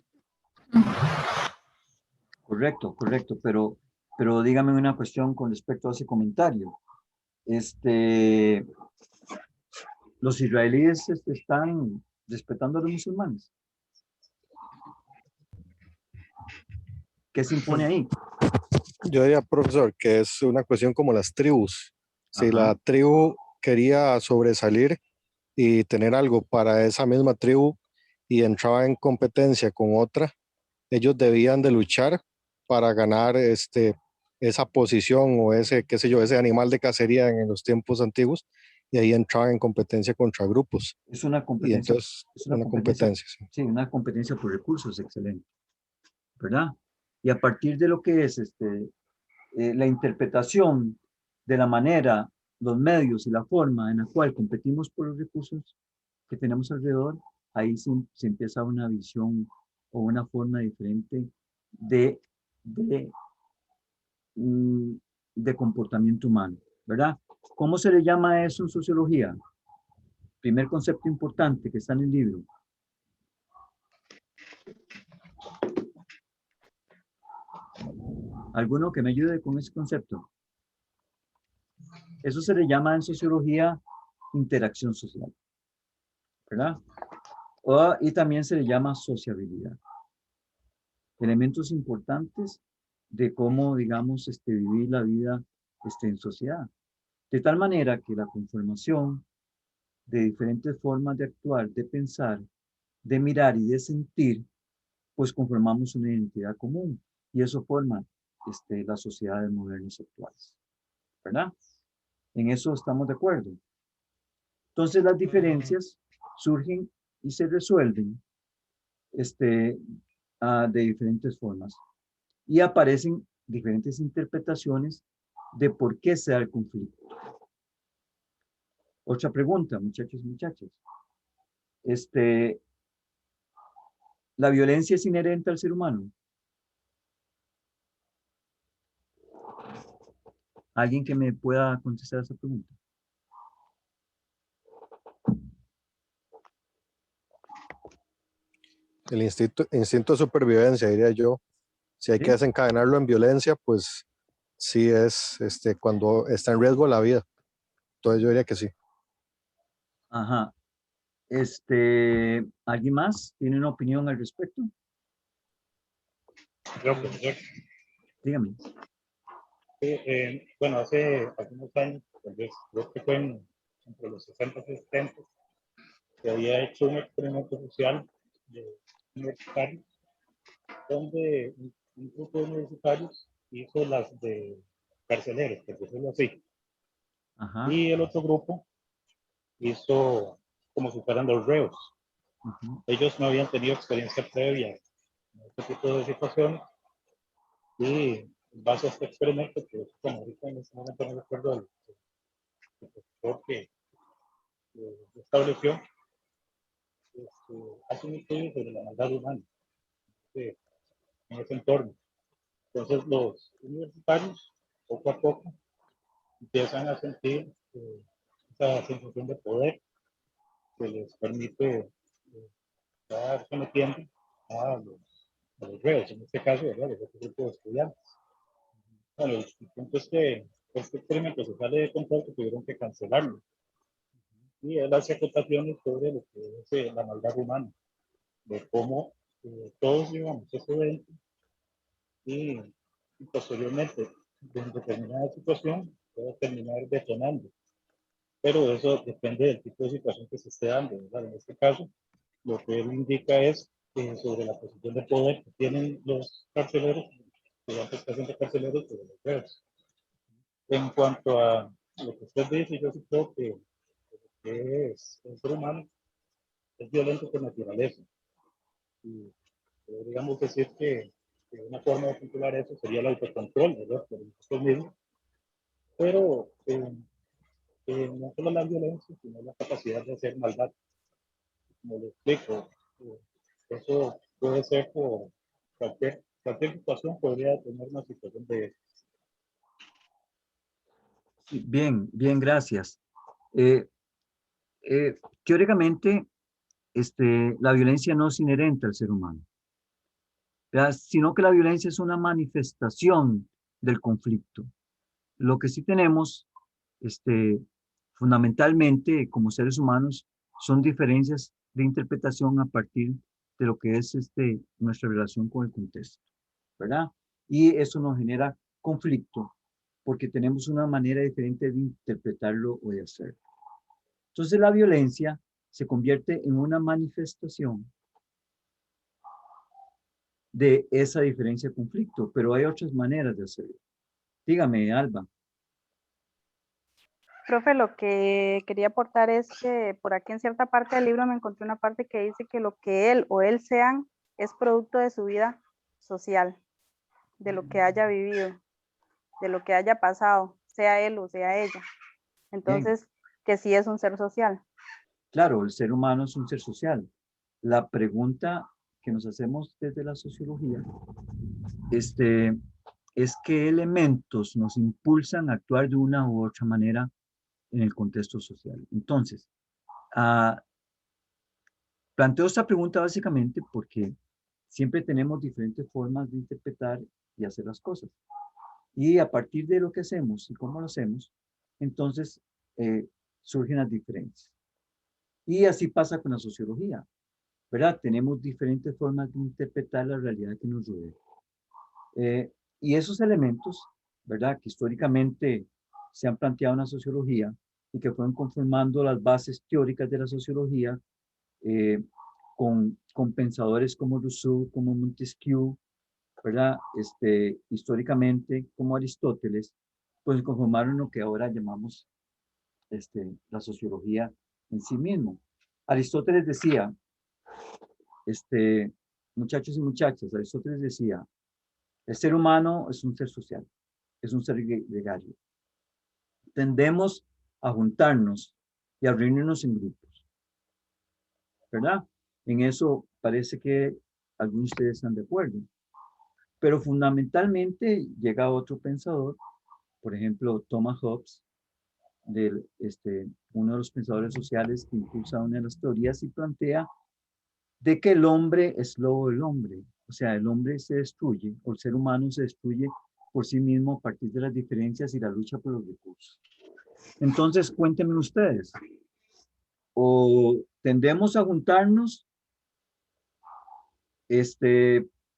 Correcto, pero dígame una cuestión con respecto a ese comentario. Los israelíes están respetando a los musulmanes. ¿Qué se impone ahí? Yo diría, profesor, que es una cuestión como las tribus. Si Ajá. la tribu quería sobresalir y tener algo para esa misma tribu y entraba en competencia con otra, ellos debían de luchar para ganar esa posición o ese, qué sé yo, ese animal de cacería en los tiempos antiguos, y ahí entraban en competencia contra grupos. Es una Y competencia. entonces, una competencia, sí. Sí, una competencia por recursos, excelente. ¿Verdad? Y a partir de lo que es la interpretación de la manera, los medios y la forma en la cual competimos por los recursos que tenemos alrededor, ahí se empieza una visión o una forma diferente de, de comportamiento humano, ¿verdad? ¿Cómo se le llama eso en sociología? Primer concepto importante que está en el libro. ¿Alguno que me ayude con ese concepto? Eso se le llama en sociología interacción social, ¿verdad? Y también se le llama sociabilidad. Elementos importantes de cómo, digamos, vivir la vida en sociedad. De tal manera que la conformación de diferentes formas de actuar, de pensar, de mirar y de sentir, pues conformamos una identidad común. Y eso forma las sociedades modernas actuales, ¿verdad? En eso estamos de acuerdo. Entonces las diferencias surgen y se resuelven de diferentes formas. Y aparecen diferentes interpretaciones de por qué se da el conflicto. Otra pregunta, muchachos y muchachas. ¿La violencia es inherente al ser humano? ¿Alguien que me pueda contestar esa pregunta? El instinto de supervivencia, diría yo. Si hay que desencadenarlo en violencia, pues sí es cuando está en riesgo la vida. Entonces yo diría que sí. Ajá. ¿Alguien más tiene una opinión al respecto? Yo, profesor. Dígame. Bueno, hace algunos años, tal vez, creo que fue entre los 60 y 70, se había hecho un experimento social de universitarios, donde un grupo de universitarios hizo las de carceleros, por decirlo así. Ajá. Y el otro grupo hizo como si fueran los reos. Ellos no habían tenido experiencia previa en este tipo de situaciones, y en base a este experimento, que como ahorita en este momento no recuerdo el profesor que estableció, hace un estudio sobre la maldad humana en ese entorno. Entonces los universitarios poco a poco empiezan a sentir esa sensación de poder que les permite estar sometiendo a los reos, en este caso, ¿verdad? Los otros grupos de estudiantes. Bueno, el punto es que este experimento se sale de control, que tuvieron que cancelarlo. Y él hace acotaciones sobre lo que es la maldad humana, de cómo todos llevamos ese evento y posteriormente, en determinada situación, puede terminar detonando. Pero eso depende del tipo de situación que se esté dando, ¿verdad? En este caso, lo que él indica es sobre la posición de poder que tienen los carceleros, estudiantes que hacen de carceleros sobre los reos. En cuanto a lo que usted dice, yo sí creo que es el ser humano es violento por naturaleza. Y podríamos decir que una forma de controlar eso sería el autocontrol, ¿verdad? Por nosotros mismos. Pero no solo la violencia, sino la capacidad de hacer maldad. Como lo explico, eso puede ser por cualquier situación, podría tener una situación de... Sí, bien, bien, gracias. Teóricamente, la violencia no es inherente al ser humano, ¿verdad? Sino que la violencia es una manifestación del conflicto. Lo que sí tenemos, fundamentalmente como seres humanos, son diferencias de interpretación a partir de lo que es nuestra relación con el contexto, ¿verdad? Y eso nos genera conflicto porque tenemos una manera diferente de interpretarlo o de hacerlo. Entonces la violencia se convierte en una manifestación de esa diferencia de conflicto, pero hay otras maneras de hacerlo. Dígame, Alba. Profe, lo que quería aportar es que por aquí en cierta parte del libro me encontré una parte que dice que lo que él o él sean es producto de su vida social, de lo que haya vivido, de lo que haya pasado, sea él o sea ella. Entonces, que sí es un ser social. Claro, el ser humano es un ser social. La pregunta que nos hacemos desde la sociología es qué elementos nos impulsan a actuar de una u otra manera en el contexto social. Entonces, planteo esta pregunta básicamente porque siempre tenemos diferentes formas de interpretar y hacer las cosas. Y a partir de lo que hacemos y cómo lo hacemos, entonces surgen las diferencias. Y así pasa con la sociología, ¿verdad? Tenemos diferentes formas de interpretar la realidad que nos rodea. Y esos elementos, ¿verdad? Que históricamente se han planteado en la sociología y que fueron conformando las bases teóricas de la sociología con pensadores como Rousseau, como Montesquieu, ¿verdad? Históricamente como Aristóteles, pues conformaron lo que ahora llamamos la sociología en sí mismo. Aristóteles decía, muchachos y muchachas, Aristóteles decía, el ser humano es un ser social, es un ser gregario. Tendemos a juntarnos y a reunirnos en grupos, ¿verdad? En eso parece que algunos de ustedes están de acuerdo. Pero fundamentalmente llega otro pensador, por ejemplo, Thomas Hobbes, uno de los pensadores sociales que impulsa una de las teorías y plantea de que el hombre es lobo del hombre. O sea, el hombre se destruye, o el ser humano se destruye por sí mismo a partir de las diferencias y la lucha por los recursos. Entonces, cuéntenme ustedes, o tendemos a juntarnos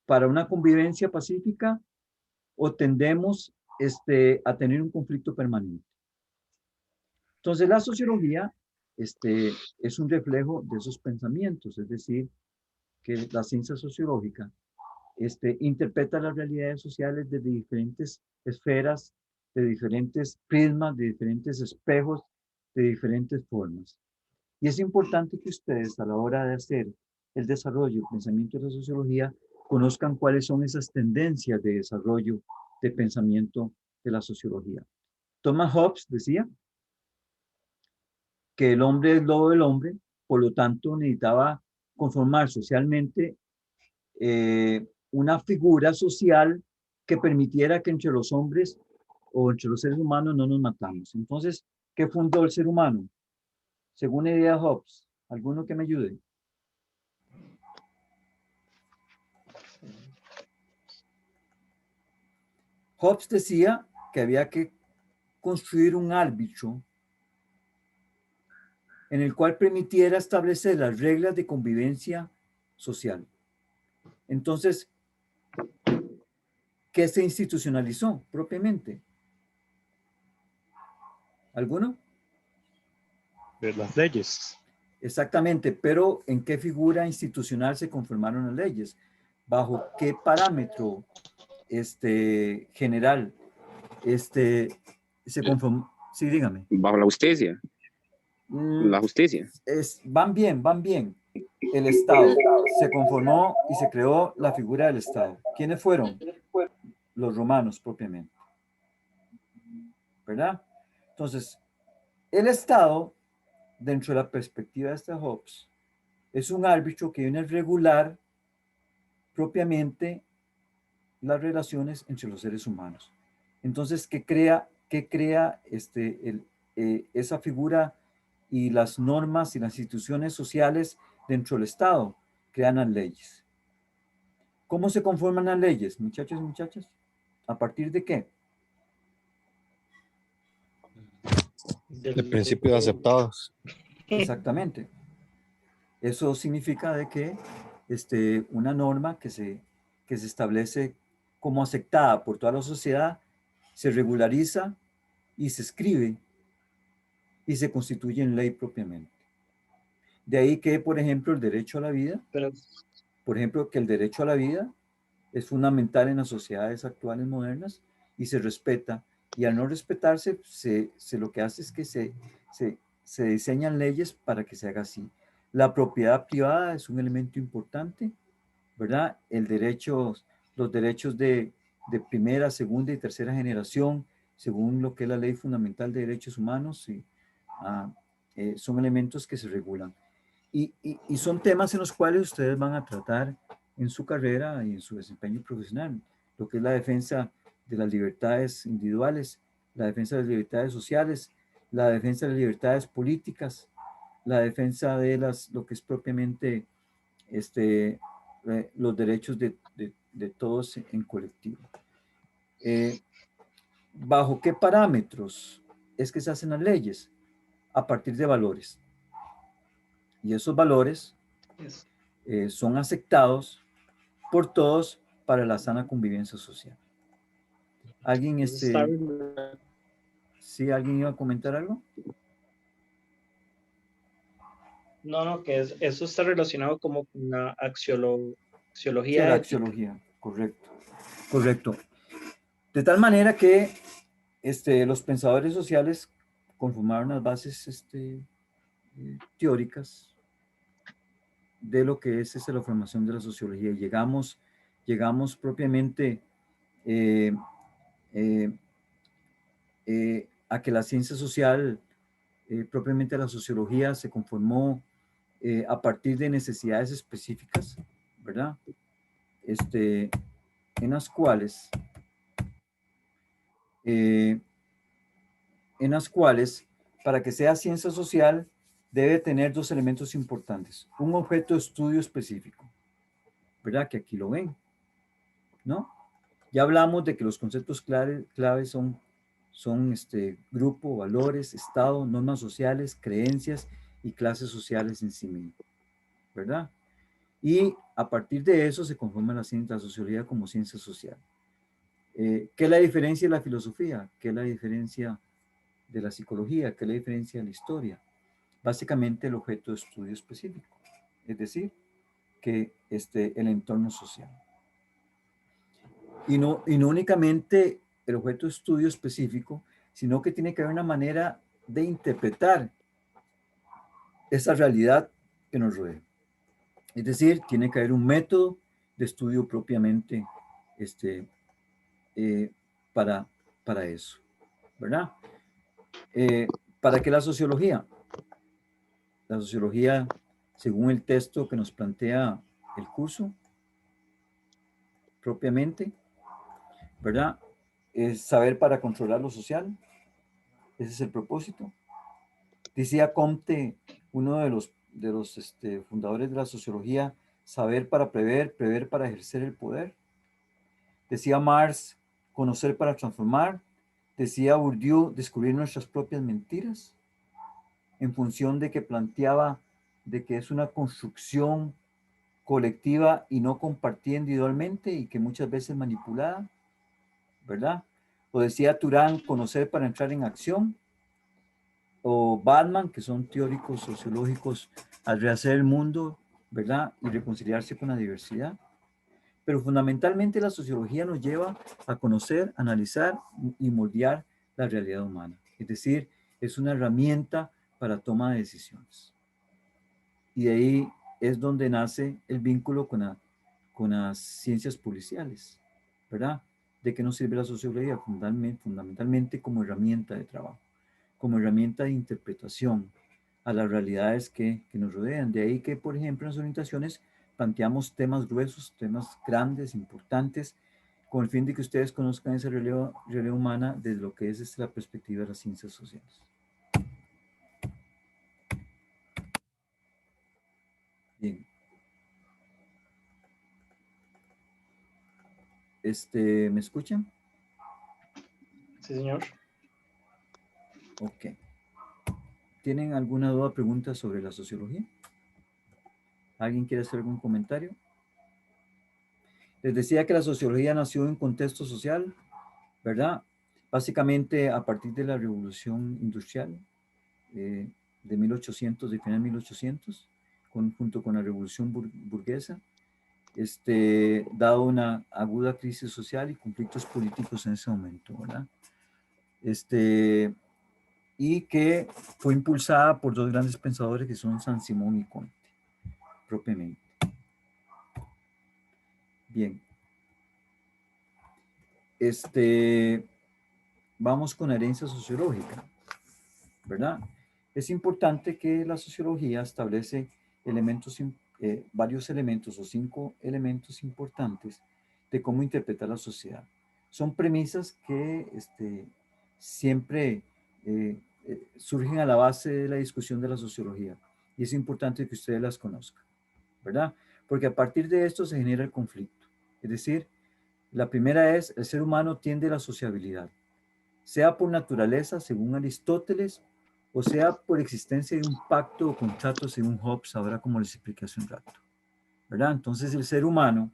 para una convivencia pacífica, o tendemos a tener un conflicto permanente. Entonces, la sociología es un reflejo de esos pensamientos, es decir, que la ciencia sociológica interpreta las realidades sociales desde diferentes esferas, de diferentes prismas, de diferentes espejos, de diferentes formas. Y es importante que ustedes, a la hora de hacer el desarrollo, el pensamiento de la sociología, conozcan cuáles son esas tendencias de desarrollo de pensamiento de la sociología. Thomas Hobbes decía que el hombre es lobo del hombre, por lo tanto necesitaba conformar socialmente una figura social que permitiera que entre los hombres o entre los seres humanos no nos matamos. Entonces, ¿qué fundó el ser humano? Según la idea de Hobbes, ¿alguno que me ayude? Hobbes decía que había que construir un árbitro en el cual permitiera establecer las reglas de convivencia social. Entonces, ¿qué se institucionalizó propiamente? ¿Alguno? De las leyes. Exactamente, pero ¿en qué figura institucional se conformaron las leyes? ¿Bajo qué parámetro general se conformó? Sí, dígame. Bajo la justicia. Mm, La justicia. van bien, van bien. El Estado se conformó y se creó la figura del Estado. ¿Quiénes fueron? Los romanos propiamente. ¿Verdad? Entonces, el Estado, dentro de la perspectiva de este Hobbes, es un árbitro que viene a regular propiamente las relaciones entre los seres humanos. Entonces, ¿qué crea esa figura y las normas y las instituciones sociales dentro del Estado? Crean las leyes. ¿Cómo se conforman las leyes, muchachos y muchachas? ¿A partir de qué? De principios aceptados. Exactamente. Eso significa de que una norma que se establece como aceptada por toda la sociedad se regulariza y se escribe y se constituye en ley propiamente. De ahí que, por ejemplo, el derecho a la vida, por ejemplo, que el derecho a la vida es fundamental en las sociedades actuales modernas y se respeta. Y al no respetarse, lo que hace es que se diseñan leyes para que se haga así. La propiedad privada es un elemento importante, ¿verdad? Los derechos de primera, segunda y tercera generación, según lo que es la Ley Fundamental de Derechos Humanos, son elementos que se regulan. Y son temas en los cuales ustedes van a tratar en su carrera y en su desempeño profesional, lo que es la defensa de las libertades individuales, la defensa de las libertades sociales, la defensa de las libertades políticas, la defensa de lo que es propiamente los derechos de todos en colectivo. ¿Bajo qué parámetros es que se hacen las leyes? A partir de valores. Y esos valores son aceptados por todos para la sana convivencia social. ¿Alguien, ¿sí, alguien iba a comentar algo? No, que eso está relacionado como con la axiología. Sí, la axiología, correcto. De tal manera que los pensadores sociales conformaron las bases teóricas de lo que es la formación de la sociología. Llegamos propiamente a que la ciencia social, propiamente la sociología, se conformó a partir de necesidades específicas, ¿verdad? En las cuales para que sea ciencia social debe tener dos elementos importantes. Un objeto de estudio específico, ¿verdad? Que aquí lo ven, ¿no? Ya hablamos de que los conceptos claves son grupo, valores, estado, normas sociales, creencias y clases sociales en sí mismo, ¿verdad? Y a partir de eso se conforma la sociología como ciencia social. ¿Qué es la diferencia de la filosofía? ¿Qué es la diferencia de la psicología? ¿Qué es la diferencia de la historia? Básicamente el objeto de estudio específico, es decir, que el entorno social. Y no únicamente el objeto de estudio específico, sino que tiene que haber una manera de interpretar esa realidad que nos rodea. Es decir, tiene que haber un método de estudio propiamente para eso, ¿verdad? ¿Para qué la sociología? La sociología, según el texto que nos plantea el curso, propiamente, ¿verdad? Es saber para controlar lo social. Ese es el propósito. Decía Comte, uno de los fundadores de la sociología, saber para prever, prever para ejercer el poder. Decía Marx, conocer para transformar. Decía Bourdieu, descubrir nuestras propias mentiras, en función de que planteaba de que es una construcción colectiva y no compartida individualmente y que muchas veces manipulada, ¿verdad? O decía Turán, conocer para entrar en acción. O Batman, que son teóricos sociológicos al rehacer el mundo, ¿verdad? Y reconciliarse con la diversidad. Pero fundamentalmente la sociología nos lleva a conocer, analizar y moldear la realidad humana. Es decir, es una herramienta para toma de decisiones. Y de ahí es donde nace el vínculo con las ciencias policiales, ¿verdad? ¿De qué nos sirve la sociología? Fundamentalmente como herramienta de trabajo, como herramienta de interpretación a las realidades que nos rodean. De ahí que, por ejemplo, en las orientaciones planteamos temas gruesos, temas grandes, importantes, con el fin de que ustedes conozcan esa realidad humana desde lo que es la perspectiva de las ciencias sociales. Bien. ¿Me escuchan? Sí, señor. Ok. ¿Tienen alguna duda o pregunta sobre la sociología? ¿Alguien quiere hacer algún comentario? Les decía que la sociología nació en contexto social, ¿verdad? Básicamente a partir de la revolución industrial de 1800, de final de 1800, junto con la revolución burguesa, dado una aguda crisis social y conflictos políticos en ese momento, ¿verdad? Y que fue impulsada por dos grandes pensadores que son Saint-Simon y Comte, propiamente. Bien. Vamos con la herencia sociológica, ¿verdad? Es importante que la sociología establece elementos, varios elementos o 5 elementos importantes de cómo interpretar la sociedad. Son premisas que siempre surgen a la base de la discusión de la sociología y es importante que ustedes las conozcan, ¿verdad? Porque a partir de esto se genera el conflicto. Es decir, la primera es, el ser humano tiende a la sociabilidad, sea por naturaleza, según Aristóteles, o sea por existencia de un pacto o contrato, según Hobbes, ahora como les expliqué hace un rato, ¿verdad? Entonces el ser humano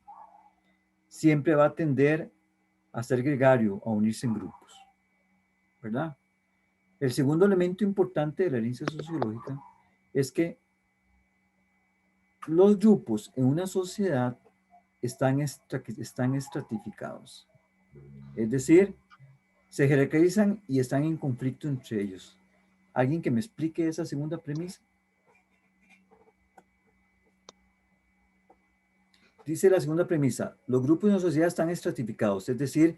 siempre va a tender a ser gregario, a unirse en grupos, ¿verdad? El segundo elemento importante de la herencia sociológica es que los grupos en una sociedad están estratificados, es decir, se jerarquizan y están en conflicto entre ellos. ¿Alguien que me explique esa segunda premisa? Dice la segunda premisa, los grupos en la sociedad están estratificados, es decir,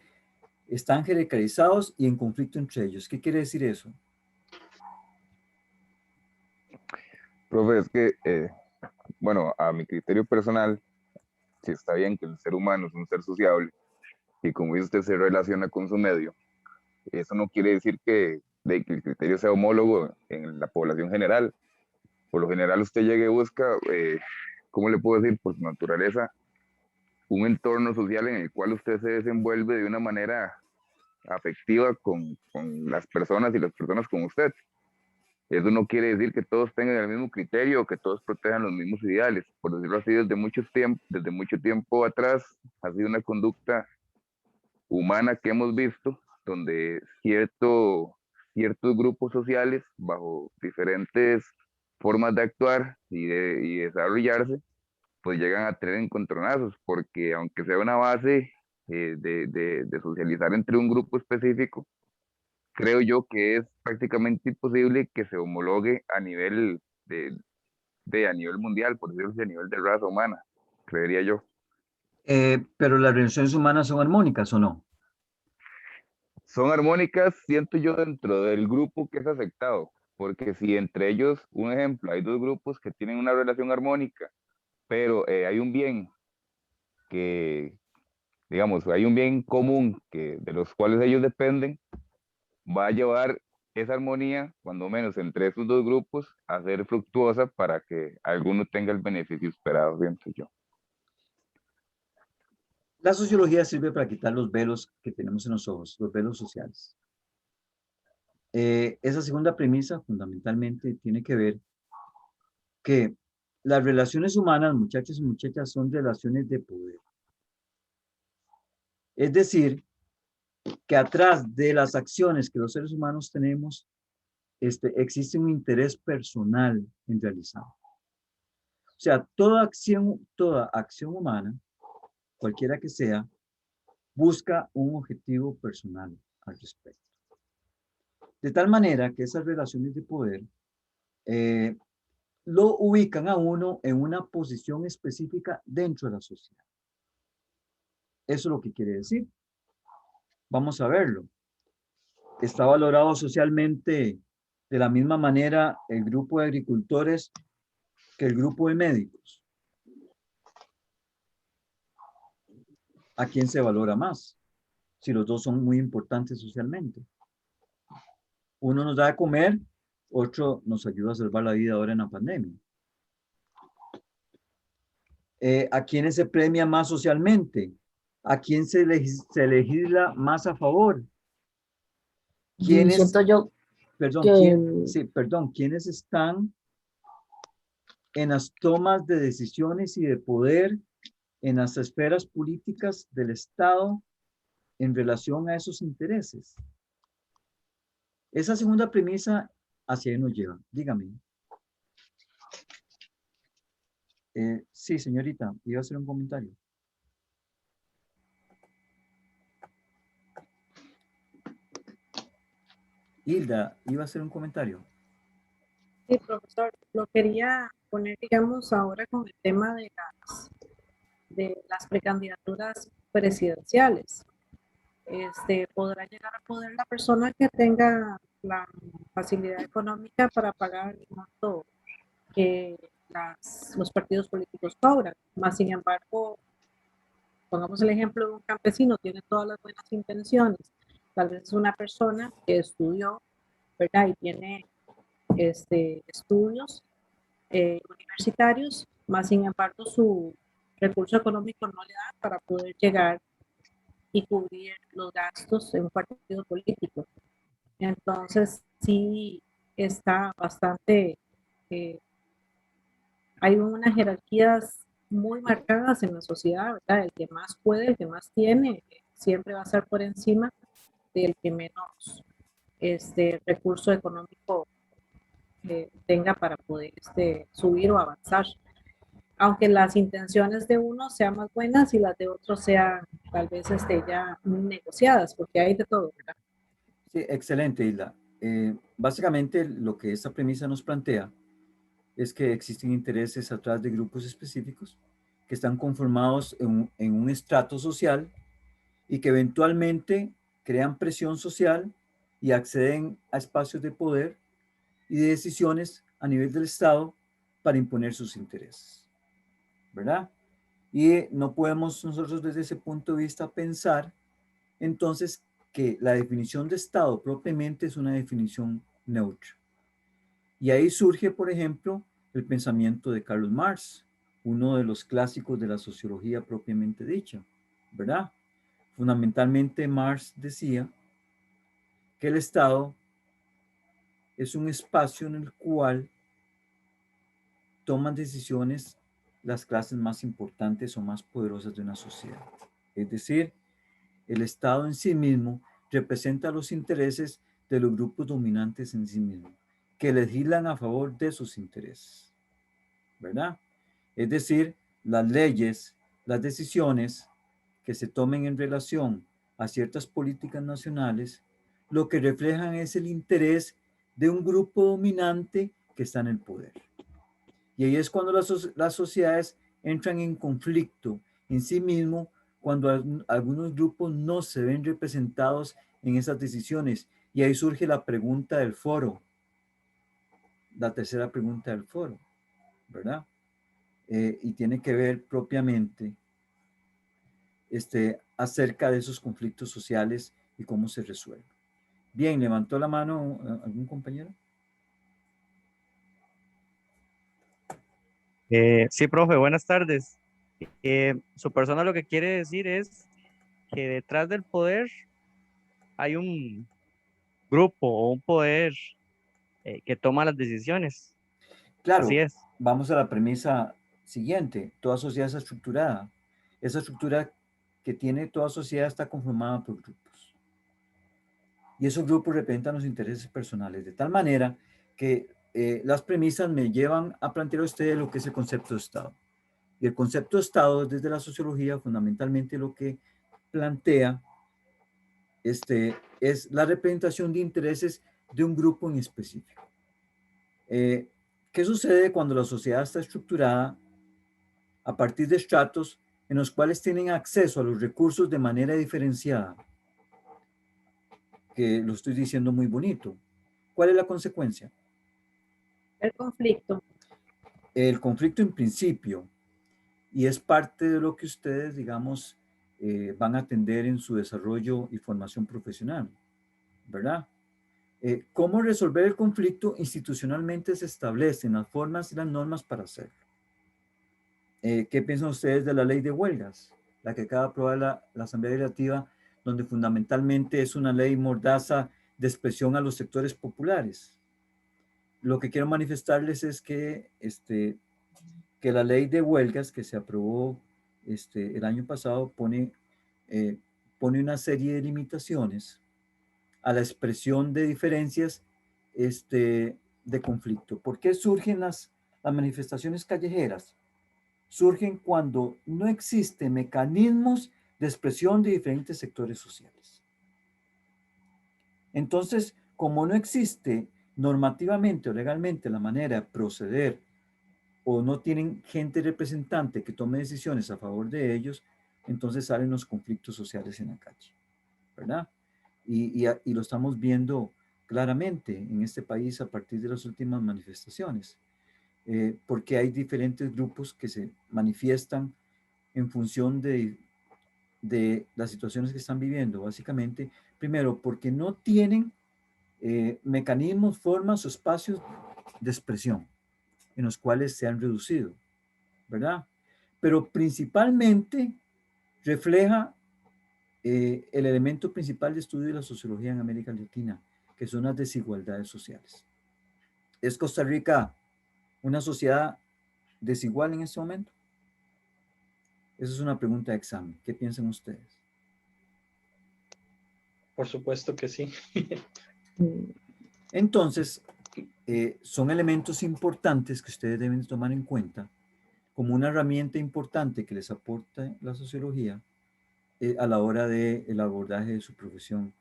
están jerarquizados y en conflicto entre ellos. ¿Qué quiere decir eso? Profe, es que, bueno, a mi criterio personal, sí está bien que el ser humano es un ser sociable y como dice usted, se relaciona con su medio. Eso no quiere decir que el criterio sea homólogo en la población general. Por lo general usted llega y busca, ¿cómo le puedo decir? Por su naturaleza, un entorno social en el cual usted se desenvuelve de una manera afectiva con las personas y las personas con usted. Eso no quiere decir que todos tengan el mismo criterio o que todos protejan los mismos ideales. Por decirlo así, desde mucho tiempo atrás ha sido una conducta humana que hemos visto donde ciertos grupos sociales, bajo diferentes formas de actuar y desarrollarse, pues llegan a tener encontronazos, porque aunque sea una base de socializar entre un grupo específico, creo yo que es prácticamente imposible que se homologue a nivel a nivel mundial, por decirlo así, a nivel de raza humana, creería yo. Pero las relaciones humanas son armónicas, ¿o no? Son armónicas, siento yo, dentro del grupo que es afectado, porque si entre ellos, un ejemplo, hay dos grupos que tienen una relación armónica, pero hay un bien que, digamos, hay un bien común de los cuales ellos dependen, va a llevar esa armonía, cuando menos entre esos dos grupos, a ser fructuosa para que alguno tenga el beneficio esperado, siento yo. La sociología sirve para quitar los velos que tenemos en los ojos, los velos sociales. Esa segunda premisa fundamentalmente tiene que ver que las relaciones humanas, muchachos y muchachas, son relaciones de poder. Es decir, que atrás de las acciones que los seres humanos tenemos, existe un interés personal en realizar. O sea, toda acción humana, cualquiera que sea, busca un objetivo personal al respecto. De tal manera que esas relaciones de poder lo ubican a uno en una posición específica dentro de la sociedad. Eso es lo que quiere decir. Vamos a verlo. Está valorado socialmente de la misma manera el grupo de agricultores que el grupo de médicos. ¿A quién se valora más? Si los dos son muy importantes socialmente. Uno nos da de comer, otro nos ayuda a salvar la vida ahora en la pandemia. ¿A quiénes se premia más socialmente? ¿A quién se legisla más a favor? ¿Quiénes, siento yo perdón, que ¿quiénes están en las tomas de decisiones y de poder en las esferas políticas del Estado en relación a esos intereses? Esa segunda premisa, hacia ahí nos lleva. Dígame. Sí, señorita, iba a hacer un comentario. Hilda, iba a hacer un comentario. Sí, profesor, lo quería poner, digamos, ahora con el tema de las precandidaturas presidenciales. Podrá llegar a poder la persona que tenga la facilidad económica para pagar el monto que los partidos políticos cobran. Más sin embargo, pongamos el ejemplo de un campesino, tiene todas las buenas intenciones. Tal vez es una persona que estudió, ¿verdad? Y tiene estudios universitarios, más sin embargo su recurso económico no le da para poder llegar y cubrir los gastos en un partido político. Entonces, sí está bastante, hay unas jerarquías muy marcadas en la sociedad, ¿verdad? El que más puede, el que más tiene, siempre va a estar por encima del que menos recurso económico tenga para poder subir o avanzar. Aunque las intenciones de uno sean más buenas y las de otros sean tal vez ya negociadas, porque hay de todo, ¿verdad? Sí, excelente, Hilda. Básicamente lo que esta premisa nos plantea es que existen intereses atrás de grupos específicos que están conformados en un estrato social y que eventualmente crean presión social y acceden a espacios de poder y de decisiones a nivel del Estado para imponer sus intereses, ¿verdad? Y no podemos nosotros desde ese punto de vista pensar entonces que la definición de Estado propiamente es una definición neutra. Y ahí surge, por ejemplo, el pensamiento de Karl Marx, uno de los clásicos de la sociología propiamente dicha, ¿verdad? Fundamentalmente Marx decía que el Estado es un espacio en el cual toman decisiones las clases más importantes o más poderosas de una sociedad. Es decir, el Estado en sí mismo representa los intereses de los grupos dominantes en sí mismos, que legislan a favor de sus intereses, ¿verdad? Es decir, las leyes, las decisiones que se tomen en relación a ciertas políticas nacionales, lo que reflejan es el interés de un grupo dominante que está en el poder. Y ahí es cuando las sociedades entran en conflicto en sí mismo, cuando algunos grupos no se ven representados en esas decisiones. Y ahí surge la pregunta del foro, la tercera pregunta del foro, ¿verdad? Y tiene que ver propiamente acerca de esos conflictos sociales y cómo se resuelven. Bien, ¿levantó la mano algún compañero? Sí, profe, buenas tardes. Su persona lo que quiere decir es que detrás del poder hay un grupo o un poder que toma las decisiones. Claro, Así es. vamos a la premisa siguiente. Toda sociedad es estructurada. Esa estructura que tiene toda sociedad está conformada por grupos. Y esos grupos representan los intereses personales, de tal manera que las premisas me llevan a plantear a ustedes lo que es el concepto de Estado. Y el concepto de Estado, desde la sociología, fundamentalmente lo que plantea es la representación de intereses de un grupo en específico. ¿Qué sucede cuando la sociedad está estructurada a partir de estratos en los cuales tienen acceso a los recursos de manera diferenciada? Que lo estoy diciendo muy bonito. ¿Cuál es la consecuencia? El conflicto. El conflicto en principio, y es parte de lo que ustedes, digamos, van a atender en su desarrollo y formación profesional, ¿verdad? ¿Cómo resolver el conflicto? Institucionalmente se establecen las formas y las normas para hacerlo. ¿Qué piensan ustedes de la ley de huelgas? La que acaba de aprobar la Asamblea Legislativa, donde fundamentalmente es una ley mordaza de expresión a los sectores populares. Lo que quiero manifestarles es que, que la ley de huelgas que se aprobó el año pasado pone una serie de limitaciones a la expresión de diferencias de conflicto. ¿Por qué surgen las manifestaciones callejeras? Surgen cuando no existen mecanismos de expresión de diferentes sectores sociales. Entonces, como no existe normativamente o legalmente la manera de proceder, o no tienen gente representante que tome decisiones a favor de ellos, entonces salen los conflictos sociales en la calle, ¿verdad? Y lo estamos viendo claramente en este país a partir de las últimas manifestaciones, porque hay diferentes grupos que se manifiestan en función de las situaciones que están viviendo, básicamente, primero, porque no tienen mecanismos, formas o espacios de expresión en los cuales se han reducido, ¿verdad? Pero principalmente refleja el elemento principal de estudio de la sociología en América Latina, que son las desigualdades sociales. ¿Es Costa Rica una sociedad desigual en este momento? Esa es una pregunta de examen. ¿Qué piensan ustedes? Por supuesto que sí. Entonces, son elementos importantes que ustedes deben tomar en cuenta como una herramienta importante que les aporta la sociología a la hora del abordaje de su profesión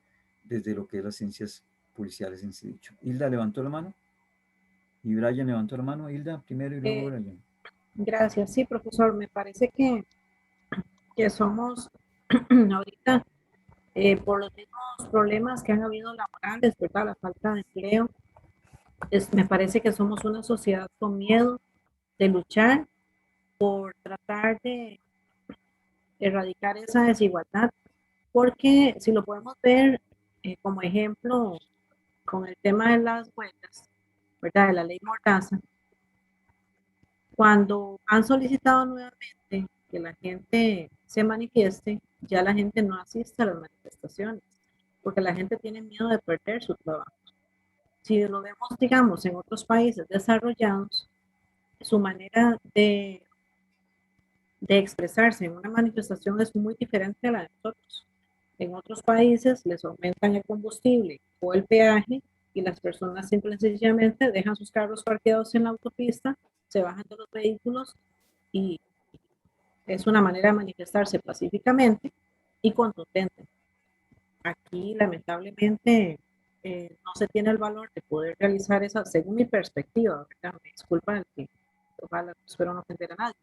desde lo que es las ciencias policiales en sí dicho. Hilda levantó la mano y Brian levantó la mano. Hilda primero y luego Brian. Gracias. Sí, profesor, me parece que somos ahorita por los mismos problemas que han habido laborales, ¿verdad? La falta de empleo. Me parece que somos una sociedad con miedo de luchar por tratar de erradicar esa desigualdad, porque si lo podemos ver como ejemplo con el tema de las huelgas, ¿verdad? De la ley Mordaza, cuando han solicitado nuevamente que la gente se manifieste, ya la gente no asiste a las manifestaciones, porque la gente tiene miedo de perder su trabajo. Si lo vemos, digamos, en otros países desarrollados, su manera de expresarse en una manifestación es muy diferente a la de nosotros. En otros países les aumentan el combustible o el peaje y las personas simple y sencillamente dejan sus carros parqueados en la autopista, se bajan de los vehículos y es una manera de manifestarse pacíficamente y contundente. Aquí, lamentablemente, no se tiene el valor de poder realizar esa, según mi perspectiva, ¿verdad? Me disculpan el que ojalá, espero no ofender a nadie,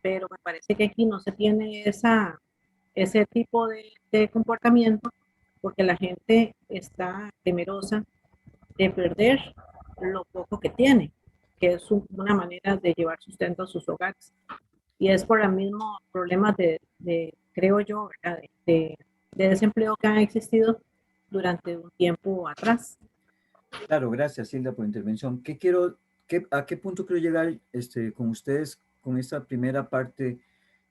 pero me parece que aquí no se tiene ese tipo de comportamiento porque la gente está temerosa de perder lo poco que tiene, que es una manera de llevar sustento a sus hogares. Y es por el mismo problema creo yo, ¿verdad? De desempleo que han existido durante un tiempo atrás. Claro, gracias Hilda por la intervención. ¿A qué punto quiero llegar con ustedes con esta primera parte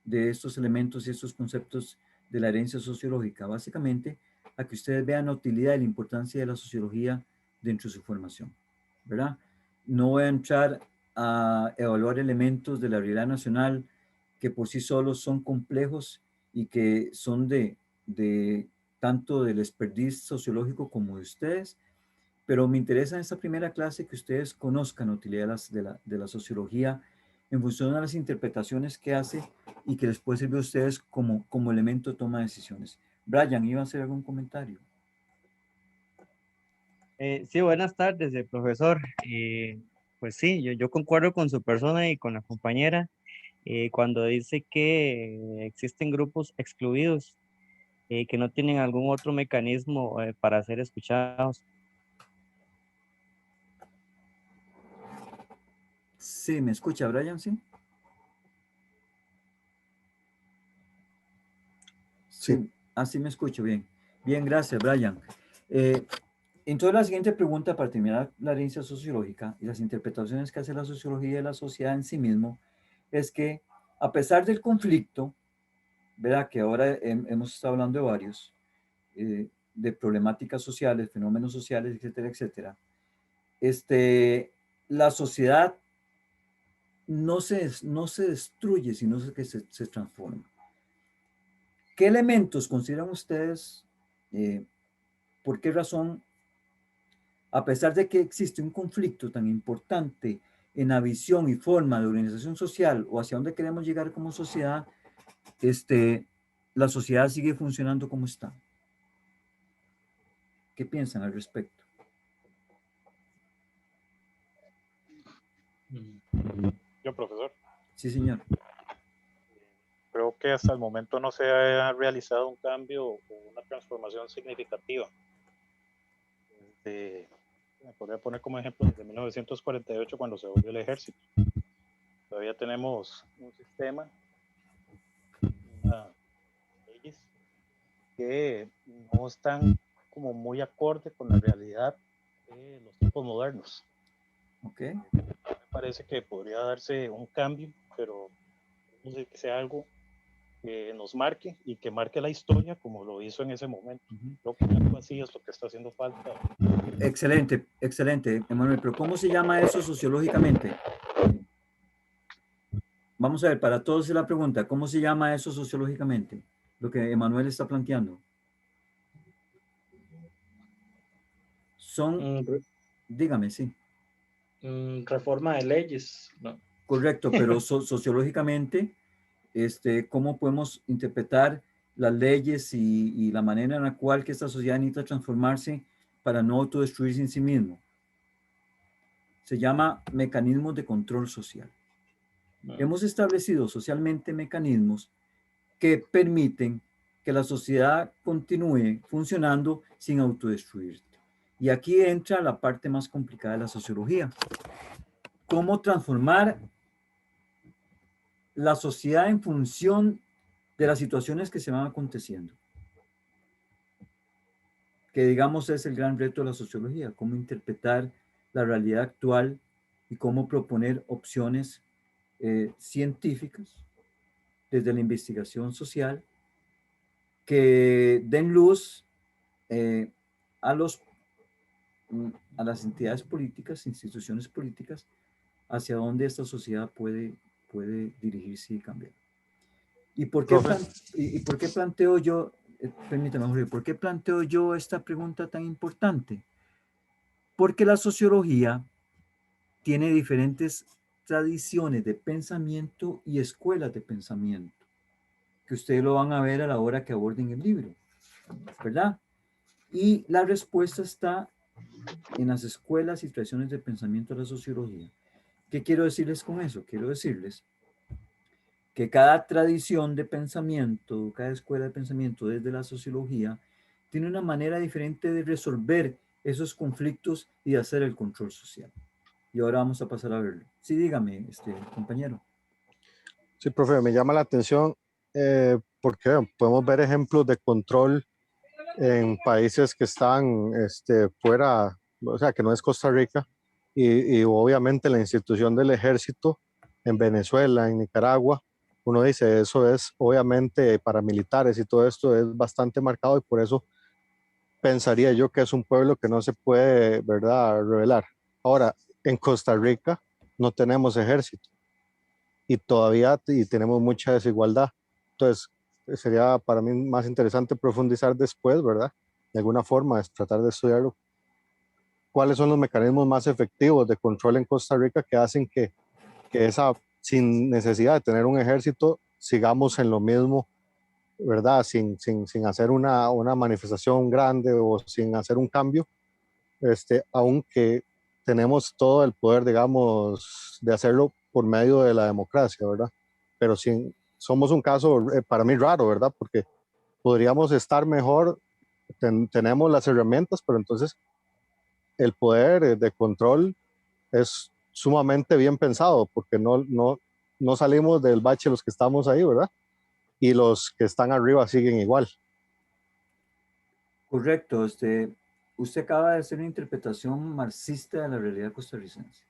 de estos elementos y estos conceptos de la herencia sociológica? Básicamente, a que ustedes vean la utilidad y la importancia de la sociología dentro de su formación, ¿verdad? No voy a entrar a evaluar elementos de la realidad nacional que por sí solos son complejos y que son de tanto del expertise sociológico como de ustedes, pero me interesa en esta primera clase que ustedes conozcan la utilidad de la sociología en función de las interpretaciones que hace y que les puede servir a ustedes como elemento de toma de decisiones. Brian, ¿iba a hacer algún comentario? Sí, buenas tardes, profesor. Pues sí, yo concuerdo con su persona y con la compañera cuando dice que existen grupos excluidos que no tienen algún otro mecanismo para ser escuchados. Sí, ¿me escucha, Brian? Sí. Sí, así me escucho bien. Bien, gracias, Brian. Entonces, la siguiente pregunta para terminar la herencia sociológica y las interpretaciones que hace la sociología de la sociedad en sí mismo es que, a pesar del conflicto, ¿verdad? Que ahora hemos estado hablando de varios, de problemáticas sociales, fenómenos sociales, etcétera, etcétera, la sociedad no se destruye, sino que se transforma. ¿Qué elementos consideran ustedes, por qué razón, a pesar de que existe un conflicto tan importante en la visión y forma de organización social o hacia dónde queremos llegar como sociedad, la sociedad sigue funcionando como está? ¿Qué piensan al respecto? Yo, profesor. Sí, señor. Creo que hasta el momento no se ha realizado un cambio o una transformación significativa. Me podría poner como ejemplo desde 1948 cuando se volvió el ejército. Todavía tenemos un sistema, unas leyes que no están como muy acorde con la realidad de los tiempos modernos. Okay. Me parece que podría darse un cambio, pero no sé que sea algo que nos marque y que marque la historia como lo hizo en ese momento. Creo que algo así es lo que está haciendo falta. Excelente, excelente, Emanuel, pero ¿cómo se llama eso sociológicamente? Vamos a ver, para todos es la pregunta, ¿cómo se llama eso sociológicamente? Lo que Emanuel está planteando. Dígame, sí. Reforma de leyes, ¿no? Correcto, pero sociológicamente, ¿cómo podemos interpretar las leyes y la manera en la cual que esta sociedad necesita transformarse para no autodestruirse en sí mismo? Se llama mecanismos de control social. Hemos establecido socialmente mecanismos que permiten que la sociedad continúe funcionando sin autodestruirse. Y aquí entra la parte más complicada de la sociología. ¿Cómo transformar la sociedad en función de las situaciones que se van aconteciendo? Que digamos es el gran reto de la sociología, cómo interpretar la realidad actual y cómo proponer opciones científicas desde la investigación social que den luz a las entidades políticas, instituciones políticas, hacia dónde esta sociedad puede dirigirse y cambiar. ¿Y por qué planteo yo, permítame, Jorge, por qué planteo yo esta pregunta tan importante? Porque la sociología tiene diferentes tradiciones de pensamiento y escuelas de pensamiento, que ustedes lo van a ver a la hora que aborden el libro, ¿verdad? Y la respuesta está en las escuelas y tradiciones de pensamiento de la sociología. ¿Qué quiero decirles con eso? Quiero decirles que cada tradición de pensamiento, cada escuela de pensamiento desde la sociología, tiene una manera diferente de resolver esos conflictos y de hacer el control social. Y ahora vamos a pasar a verlo. Sí, dígame, compañero. Sí, profe, me llama la atención porque podemos ver ejemplos de control en países que están fuera, o sea, que no es Costa Rica, y obviamente la institución del ejército en Venezuela, en Nicaragua, uno dice, eso es obviamente paramilitares y todo esto es bastante marcado y por eso pensaría yo que es un pueblo que no se puede, ¿verdad?, rebelar. Ahora, en Costa Rica no tenemos ejército y todavía tenemos mucha desigualdad. Entonces, sería para mí más interesante profundizar después, ¿verdad? De alguna forma, es tratar de estudiarlo. ¿Cuáles son los mecanismos más efectivos de control en Costa Rica que hacen que sin necesidad de tener un ejército, sigamos en lo mismo, ¿verdad? Sin hacer una manifestación grande o sin hacer un cambio, aunque tenemos todo el poder, digamos, de hacerlo por medio de la democracia, ¿verdad? Pero somos un caso para mí raro, ¿verdad? Porque podríamos estar mejor, tenemos las herramientas, pero entonces el poder de control es sumamente bien pensado, porque no salimos del bache los que estamos ahí, ¿verdad? Y los que están arriba siguen igual. Correcto. Usted acaba de hacer una interpretación marxista de la realidad costarricense,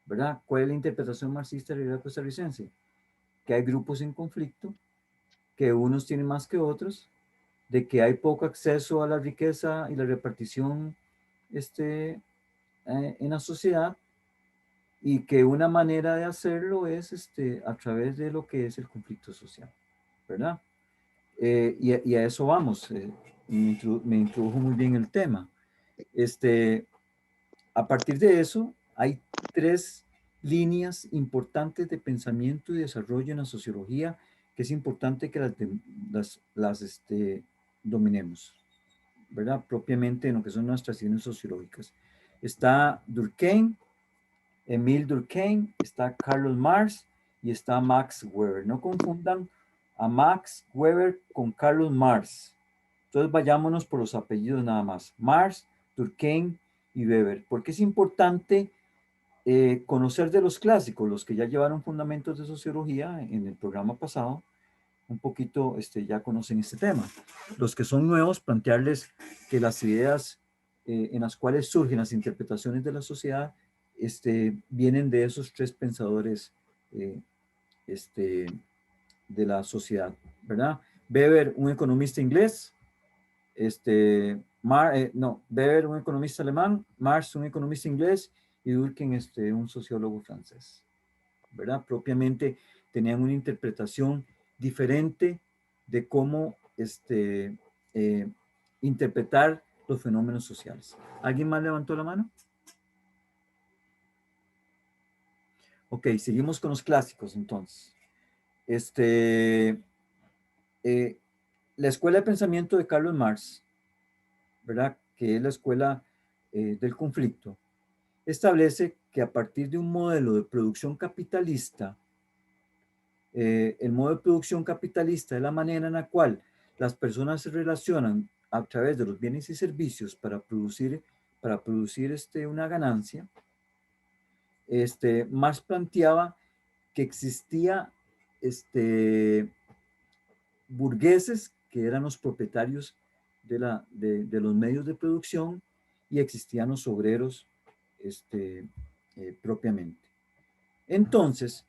¿verdad? ¿Cuál es la interpretación marxista de la realidad costarricense? Que hay grupos en conflicto, que unos tienen más que otros, de que hay poco acceso a la riqueza y la repartición en la sociedad, y que una manera de hacerlo es a través de lo que es el conflicto social, ¿verdad? Y a eso vamos. Me introdujo muy bien el tema. A partir de eso, hay 3 líneas importantes de pensamiento y desarrollo en la sociología que es importante que las dominemos, ¿verdad? Propiamente en lo que son nuestras ciencias sociológicas. Está Durkheim, Emile Durkheim, está Carlos Marx y está Max Weber. No confundan a Max Weber con Carlos Marx. Entonces vayámonos por los apellidos nada más. Marx, Durkheim y Weber. Porque es importante conocer de los clásicos, los que ya llevaron fundamentos de sociología en el programa pasado, un poquito ya conocen este tema. Los que son nuevos, plantearles que las ideas en las cuales surgen las interpretaciones de la sociedad vienen de esos 3 pensadores de la sociedad, ¿verdad? Weber, un economista inglés, Weber, un economista alemán, Marx, un economista inglés, y Durkheim, un sociólogo francés, ¿verdad? Propiamente tenían una interpretación diferente de cómo interpretar los fenómenos sociales. ¿Alguien más levantó la mano? Ok, seguimos con los clásicos entonces. La escuela de pensamiento de Carlos Marx, ¿verdad? Que es la escuela del conflicto, establece que a partir de un modelo de producción capitalista, el modelo de producción capitalista es la manera en la cual las personas se relacionan a través de los bienes y servicios para producir una ganancia. Marx planteaba que existía burgueses que eran los propietarios de los medios de producción y existían los obreros propiamente. Entonces,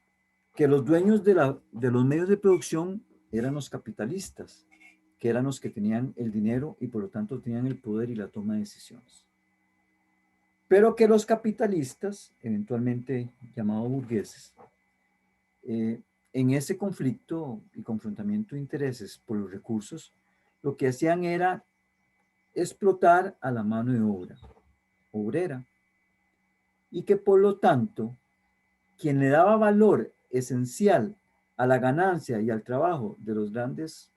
que los dueños de los medios de producción eran los capitalistas, que eran los que tenían el dinero y por lo tanto tenían el poder y la toma de decisiones. Pero que los capitalistas, eventualmente llamados burgueses, en ese conflicto y confrontamiento de intereses por los recursos, lo que hacían era explotar a la mano de obra obrera, y que por lo tanto quien le daba valor esencial a la ganancia y al trabajo de los grandes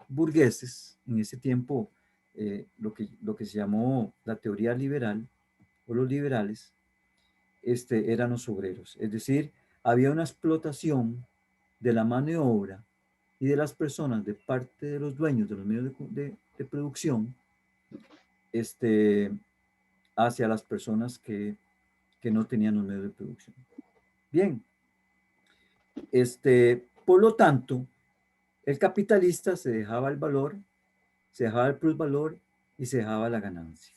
burgueses, en ese tiempo lo que se llamó la teoría liberal o los liberales, eran los obreros. Es decir, había una explotación de la mano de obra y de las personas de parte de los dueños de los medios de producción hacia las personas que no tenían los medios de producción. Bien, por lo tanto, el capitalista se dejaba el valor, se dejaba el plusvalor y se dejaba la ganancia.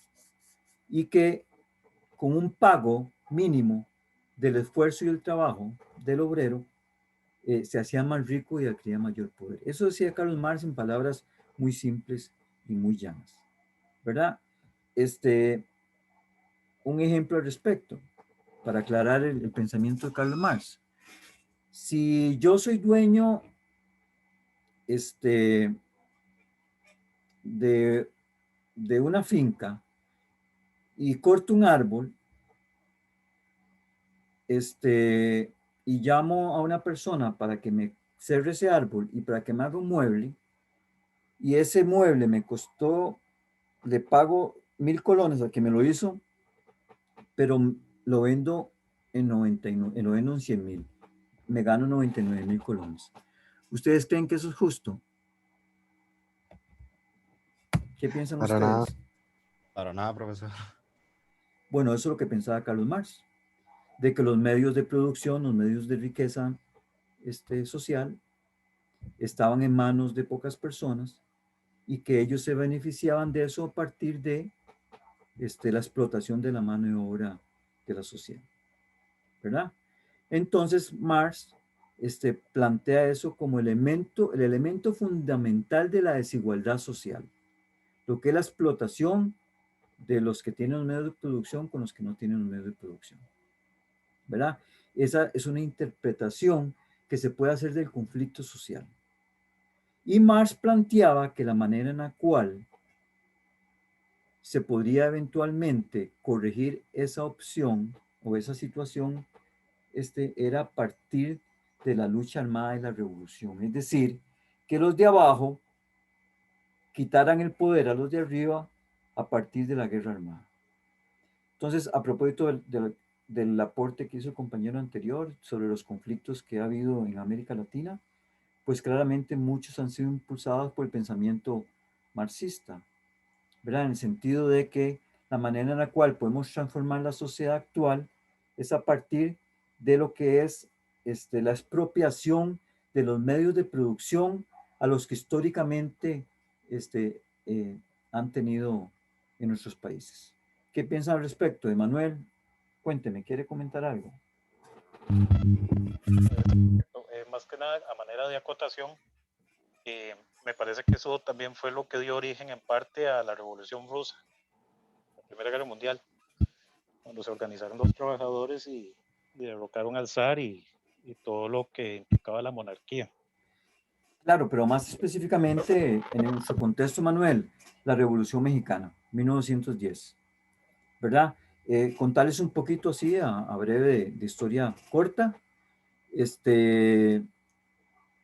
Y que con un pago mínimo del esfuerzo y el trabajo del obrero, se hacía más rico y adquiría mayor poder. Eso decía Carlos Marx en palabras muy simples y muy llanas, ¿verdad? Un ejemplo al respecto, para aclarar el pensamiento de Karl Marx. Si yo soy dueño de una finca y corto un árbol, y llamo a una persona para que me cerre ese árbol y para que me haga un mueble, y ese mueble me costó, le pago 1.000 colones al que me lo hizo, pero lo vendo en 99, lo vendo en 100.000. Me gano 99.000 colones. ¿Ustedes creen que eso es justo? ¿Qué piensan Para nada. ustedes? Para nada, profesor. Bueno, eso es lo que pensaba Carlos Marx, de que los medios de producción, los medios de riqueza social, estaban en manos de pocas personas y que ellos se beneficiaban de eso a partir de la explotación de la mano de obra de la sociedad, ¿verdad? Entonces Marx plantea eso como el elemento fundamental de la desigualdad social, lo que es la explotación de los que tienen un medio de producción con los que no tienen un medio de producción, ¿verdad? Esa es una interpretación que se puede hacer del conflicto social. Y Marx planteaba que la manera en la cual se podría eventualmente corregir esa opción o esa situación era a partir de la lucha armada y la revolución. Es decir, que los de abajo quitaran el poder a los de arriba a partir de la guerra armada. Entonces, a propósito del aporte que hizo el compañero anterior sobre los conflictos que ha habido en América Latina, pues claramente muchos han sido impulsados por el pensamiento marxista, ¿verdad? En el sentido de que la manera en la cual podemos transformar la sociedad actual es a partir de lo que es la expropiación de los medios de producción a los que históricamente han tenido en nuestros países. ¿Qué piensa al respecto? Emanuel, cuénteme, ¿quiere comentar algo? Más que nada, a manera de acotación, me parece que eso también fue lo que dio origen en parte a la Revolución Rusa, la Primera Guerra Mundial, cuando se organizaron los trabajadores y derrocaron al zar y todo lo que implicaba la monarquía. Claro, pero más específicamente en nuestro contexto, Manuel, la Revolución Mexicana, 1910, ¿verdad? Contarles un poquito así, a breve de historia corta.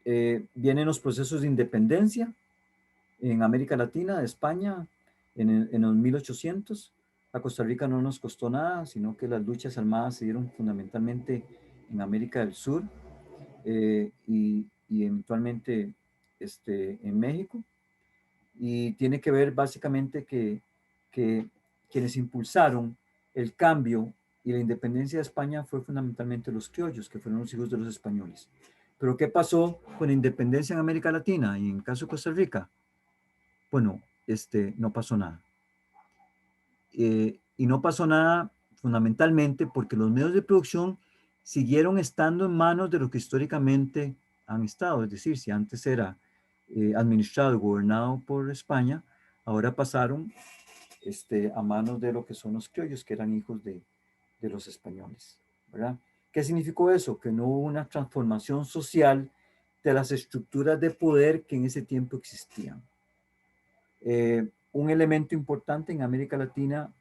Vienen los procesos de independencia en América Latina, de España, en los 1800. A Costa Rica no nos costó nada, sino que las luchas armadas se dieron fundamentalmente en América del Sur y eventualmente en México. Y tiene que ver básicamente que quienes impulsaron el cambio y la independencia de España fue fundamentalmente los criollos, que fueron los hijos de los españoles. Pero ¿qué pasó con la independencia en América Latina y en caso de Costa Rica? Bueno, no pasó nada. Y no pasó nada fundamentalmente porque los medios de producción siguieron estando en manos de lo que históricamente han estado. Es decir, si antes era administrado y gobernado por España, ahora pasaron a manos de lo que son los criollos, que eran hijos de los españoles, ¿verdad? ¿Qué significó eso? Que no hubo una transformación social de las estructuras de poder que en ese tiempo existían. Un elemento importante en América Latina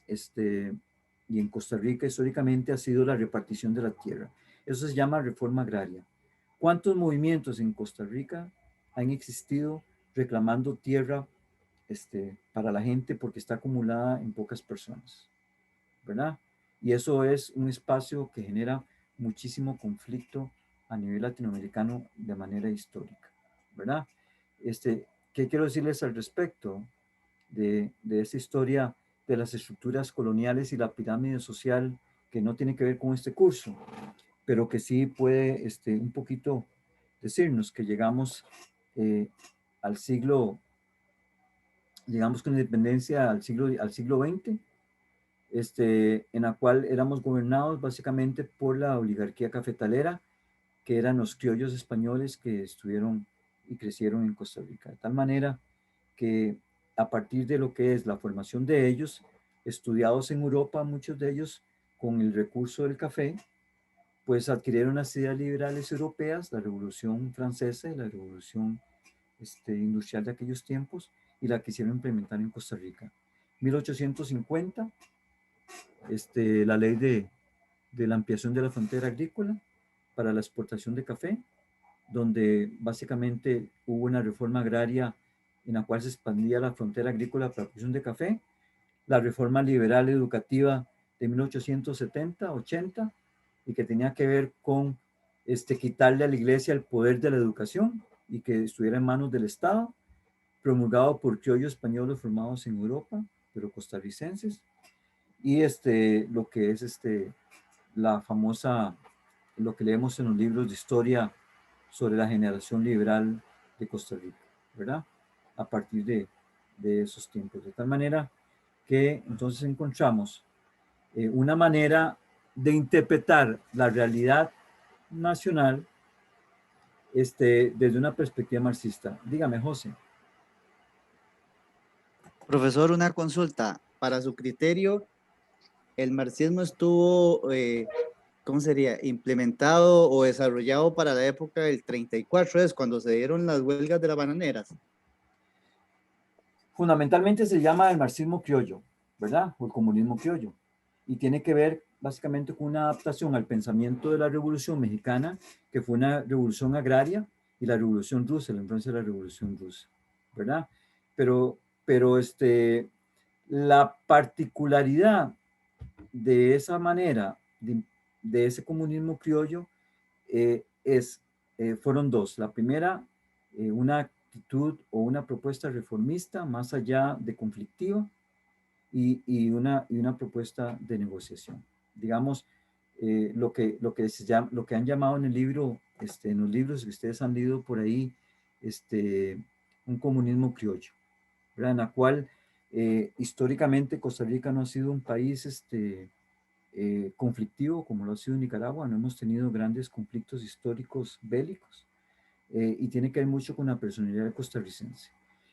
y en Costa Rica históricamente ha sido la repartición de la tierra. Eso se llama reforma agraria. ¿Cuántos movimientos en Costa Rica han existido reclamando tierra para la gente porque está acumulada en pocas personas? ¿Verdad? Y eso es un espacio que genera muchísimo conflicto a nivel latinoamericano de manera histórica, ¿verdad? ¿Qué quiero decirles al respecto de esta historia de las estructuras coloniales y la pirámide social que no tiene que ver con este curso, pero que sí puede un poquito decirnos que llegamos al siglo, llegamos con la independencia al siglo XX, en la cual éramos gobernados básicamente por la oligarquía cafetalera, que eran los criollos españoles que estuvieron y crecieron en Costa Rica. De tal manera que a partir de lo que es la formación de ellos, estudiados en Europa, muchos de ellos con el recurso del café, pues adquirieron las ideas liberales europeas, la Revolución Francesa y la Revolución industrial de aquellos tiempos, y la quisieron implementar en Costa Rica. 1850, la ley de la ampliación de la frontera agrícola para la exportación de café, donde básicamente hubo una reforma agraria en la cual se expandía la frontera agrícola para la producción de café, la reforma liberal educativa de 1870-80, y que tenía que ver con quitarle a la iglesia el poder de la educación y que estuviera en manos del Estado, promulgado por criollos españoles formados en Europa, pero costarricenses, y lo que es la famosa, lo que leemos en los libros de historia sobre la generación liberal de Costa Rica, ¿verdad? A partir de esos tiempos. De tal manera que entonces encontramos una manera de interpretar la realidad nacional desde una perspectiva marxista. Dígame, José. Profesor, una consulta. Para su criterio, ¿el marxismo estuvo, cómo sería, implementado o desarrollado para la época del 34, es cuando se dieron las huelgas de las bananeras? Fundamentalmente se llama el marxismo criollo, ¿verdad? O el comunismo criollo. Y tiene que ver básicamente con una adaptación al pensamiento de la Revolución Mexicana, que fue una revolución agraria, y la Revolución Rusa, la influencia de la Revolución Rusa, ¿verdad? Pero la particularidad de esa manera, de ese comunismo criollo, fueron dos. La primera, una actitud o una propuesta reformista más allá de conflictiva, y una propuesta de negociación. Digamos, lo que han llamado en el libro, en los libros que ustedes han leído por ahí, un comunismo criollo, ¿verdad? En la cual históricamente Costa Rica no ha sido un país conflictivo como lo ha sido Nicaragua, no hemos tenido grandes conflictos históricos bélicos, y tiene que ver mucho con la personalidad costarricense.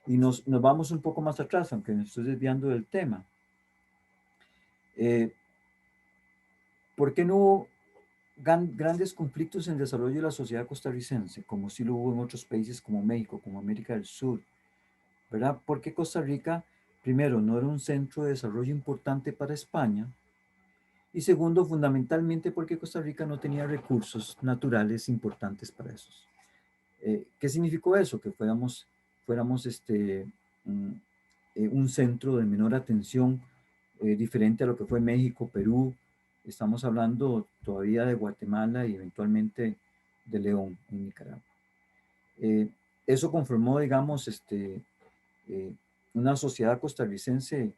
Y nos vamos un poco más atrás, aunque me estoy desviando del tema. ¿Por qué no hubo grandes conflictos en el desarrollo de la sociedad costarricense, como sí lo hubo en otros países como México, como América del Sur? ¿Verdad? Porque Costa Rica, primero, no era un centro de desarrollo importante para España, y segundo, fundamentalmente porque Costa Rica no tenía recursos naturales importantes para esos. ¿Qué significó eso? Que fuéramos un centro de menor atención, diferente a lo que fue México, Perú. Estamos hablando todavía de Guatemala y eventualmente de León, en Nicaragua. Eso conformó, digamos, una sociedad costarricense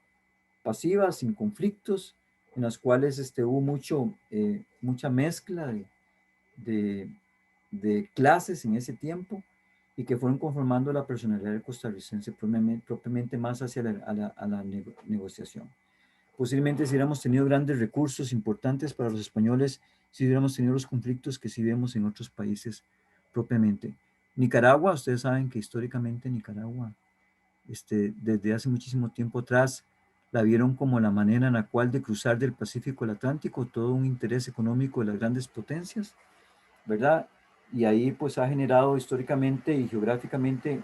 pasiva, sin conflictos, en las cuales hubo mucha mezcla de clases en ese tiempo, y que fueron conformando la personalidad del costarricense propiamente más hacia la negociación. Posiblemente si hubiéramos tenido grandes recursos importantes para los españoles, si hubiéramos tenido los conflictos que sí vemos en otros países propiamente. Nicaragua, ustedes saben que históricamente Nicaragua, desde hace muchísimo tiempo atrás, la vieron como la manera en la cual de cruzar del Pacífico al Atlántico, todo un interés económico de las grandes potencias, ¿verdad? Y ahí pues ha generado históricamente y geográficamente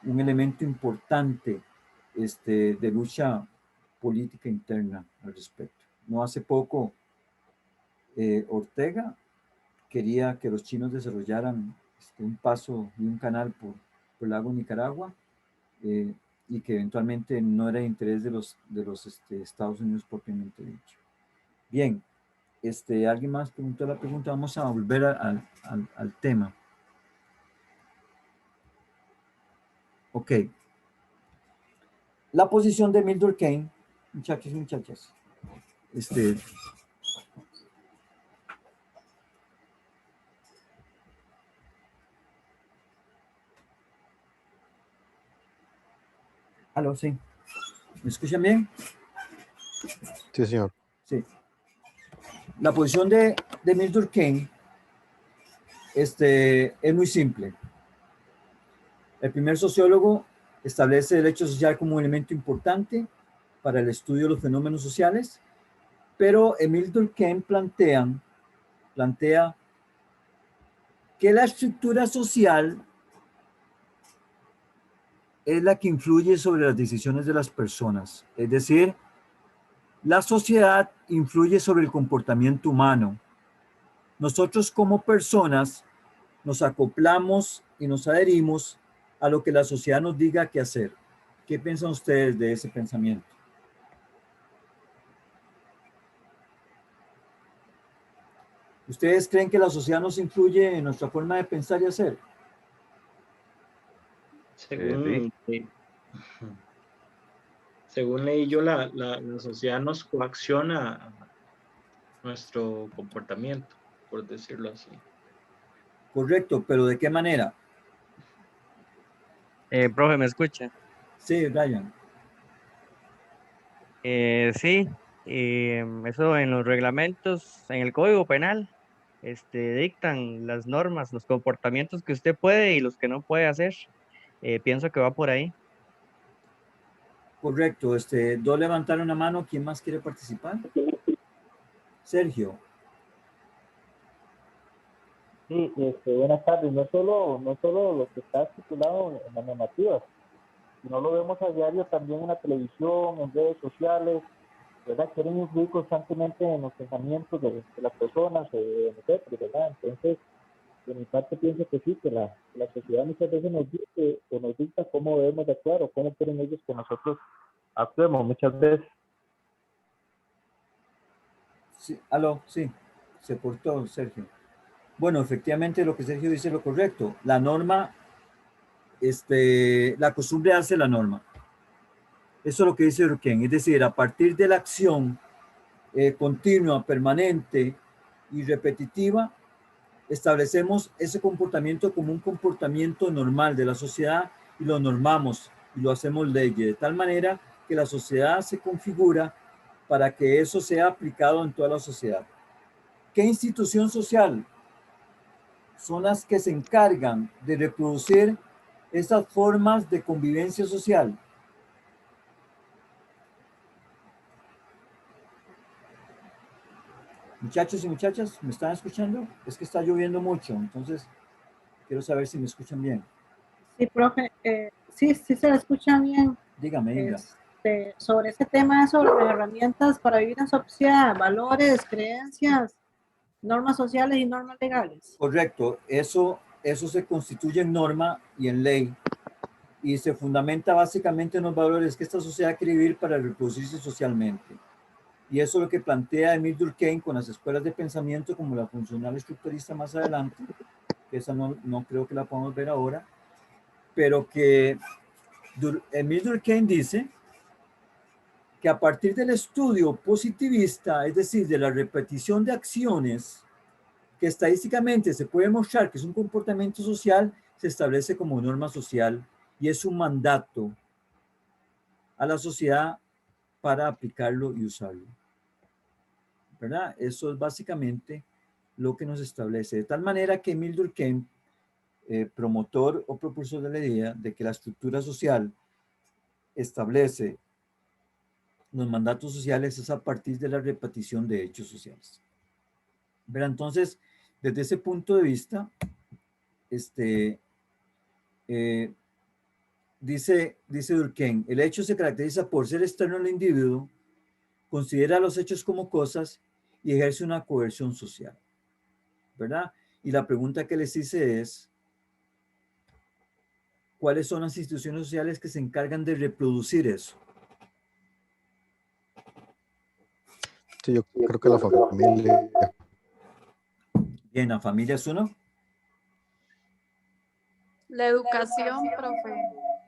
un elemento importante de lucha política interna al respecto. No hace poco, Ortega quería que los chinos desarrollaran un paso y un canal por el lago Nicaragua, y que eventualmente no era de interés de los Estados Unidos propiamente dicho. Bien, alguien más preguntó la pregunta. Vamos a volver al tema. Ok. La posición de Emile Durkheim, muchachos y muchachas. ¿Aló? Sí. ¿Me escuchan bien? Sí, señor. Sí. La posición de Emile Durkheim es muy simple. El primer sociólogo establece el hecho social como un elemento importante para el estudio de los fenómenos sociales, pero Emile Durkheim plantea que la estructura social es la que influye sobre las decisiones de las personas. Es decir, la sociedad influye sobre el comportamiento humano. Nosotros como personas nos acoplamos y nos adherimos a lo que la sociedad nos diga qué hacer. ¿Qué piensan ustedes de ese pensamiento? ¿Ustedes creen que la sociedad nos influye en nuestra forma de pensar y hacer? Según leí yo, la sociedad nos coacciona a nuestro comportamiento, por decirlo así. Correcto, pero ¿de qué manera? Profe, ¿me escucha? Sí, Ryan. Sí, eso en los reglamentos, en el Código Penal, dictan las normas, los comportamientos que usted puede y los que no puede hacer. Pienso que va por ahí. Correcto. Dos levantaron una mano. ¿Quién más quiere participar? Sergio. Sí, buenas tardes. No solo lo que está estipulado en las normativas, sino lo vemos a diario también en la televisión, en redes sociales, ¿verdad? Quieren influir constantemente en los pensamientos de las personas, de nosotros, ¿verdad? Entonces, de mi parte pienso que sí, que la sociedad muchas veces nos dice o nos dicta cómo debemos de actuar o cómo quieren ellos que nosotros actuemos muchas veces. Sí, aló, sí, se cortó Sergio. Bueno, efectivamente lo que Sergio dice es lo correcto. La norma, la costumbre hace la norma. Eso es lo que dice Durkheim. Es decir, a partir de la acción continua, permanente y repetitiva, establecemos ese comportamiento como un comportamiento normal de la sociedad y lo normamos y lo hacemos ley, de tal manera que la sociedad se configura para que eso sea aplicado en toda la sociedad. ¿Qué institución social son las que se encargan de reproducir esas formas de convivencia social? Muchachos y muchachas, ¿me están escuchando? Es que está lloviendo mucho, entonces quiero saber si me escuchan bien. Sí, profe, sí se escucha bien. Dígame. Sobre ese tema, sobre las herramientas para vivir en sociedad, valores, creencias, normas sociales y normas legales. Correcto, eso se constituye en norma y en ley y se fundamenta básicamente en los valores que esta sociedad quiere vivir para reproducirse socialmente. Y eso es lo que plantea Emile Durkheim con las escuelas de pensamiento como la funcional estructurista más adelante, que esa no creo que la podamos ver ahora, pero que Emile Durkheim dice que a partir del estudio positivista, es decir, de la repetición de acciones, que estadísticamente se puede mostrar que es un comportamiento social, se establece como norma social y es un mandato a la sociedad para aplicarlo y usarlo. ¿Verdad? Eso es básicamente lo que nos establece. De tal manera que Emile Durkheim, promotor o propulsor de la idea de que la estructura social establece los mandatos sociales es a partir de la repetición de hechos sociales. ¿Verdad? Entonces, desde ese punto de vista, dice Durkheim, el hecho se caracteriza por ser externo al individuo, considera los hechos como cosas y ejerce una coerción social, ¿verdad? Y la pregunta que les hice es, ¿cuáles son las instituciones sociales que se encargan de reproducir eso? Sí, yo creo que la familia. Bien, ¿la familia es uno? La educación, profe.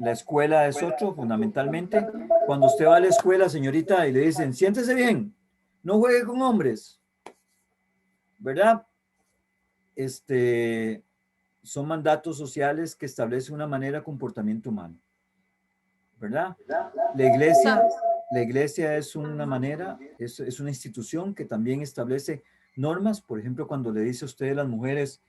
La escuela es otro, fundamentalmente. Cuando usted va a la escuela, señorita, y le dicen, siéntese bien, no juegue con hombres, ¿verdad? Son mandatos sociales que establecen una manera de comportamiento humano, ¿verdad? La iglesia es una manera, es una institución que también establece normas. Por ejemplo, cuando le dice a usted a las mujeres,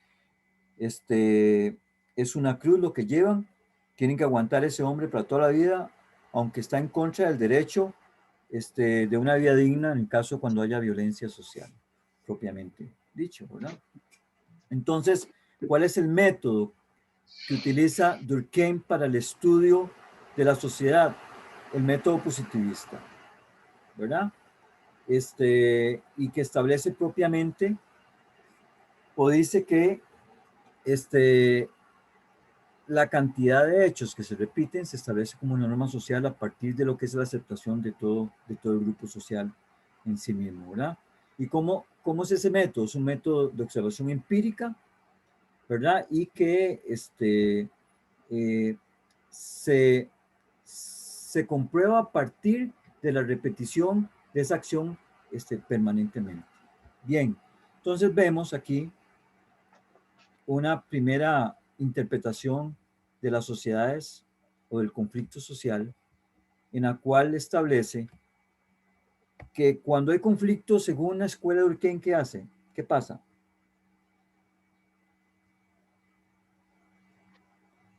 Es una cruz lo que llevan, tienen que aguantar ese hombre para toda la vida, aunque está en contra del derecho de una vida digna en el caso cuando haya violencia social, propiamente dicho, ¿verdad? Entonces, ¿cuál es el método que utiliza Durkheim para el estudio de la sociedad? El método positivista, ¿verdad? Y que establece propiamente, o dice que la cantidad de hechos que se repiten se establece como una norma social a partir de lo que es la aceptación de todo el grupo social en sí mismo, ¿verdad? ¿Y cómo es ese método? Es un método de observación empírica, ¿verdad? Y que se comprueba a partir de la repetición de esa acción permanentemente. Bien, entonces vemos aquí una primera interpretación de las sociedades o del conflicto social en la cual establece que cuando hay conflicto, según la escuela de Durkheim, ¿qué hace? ¿Qué pasa?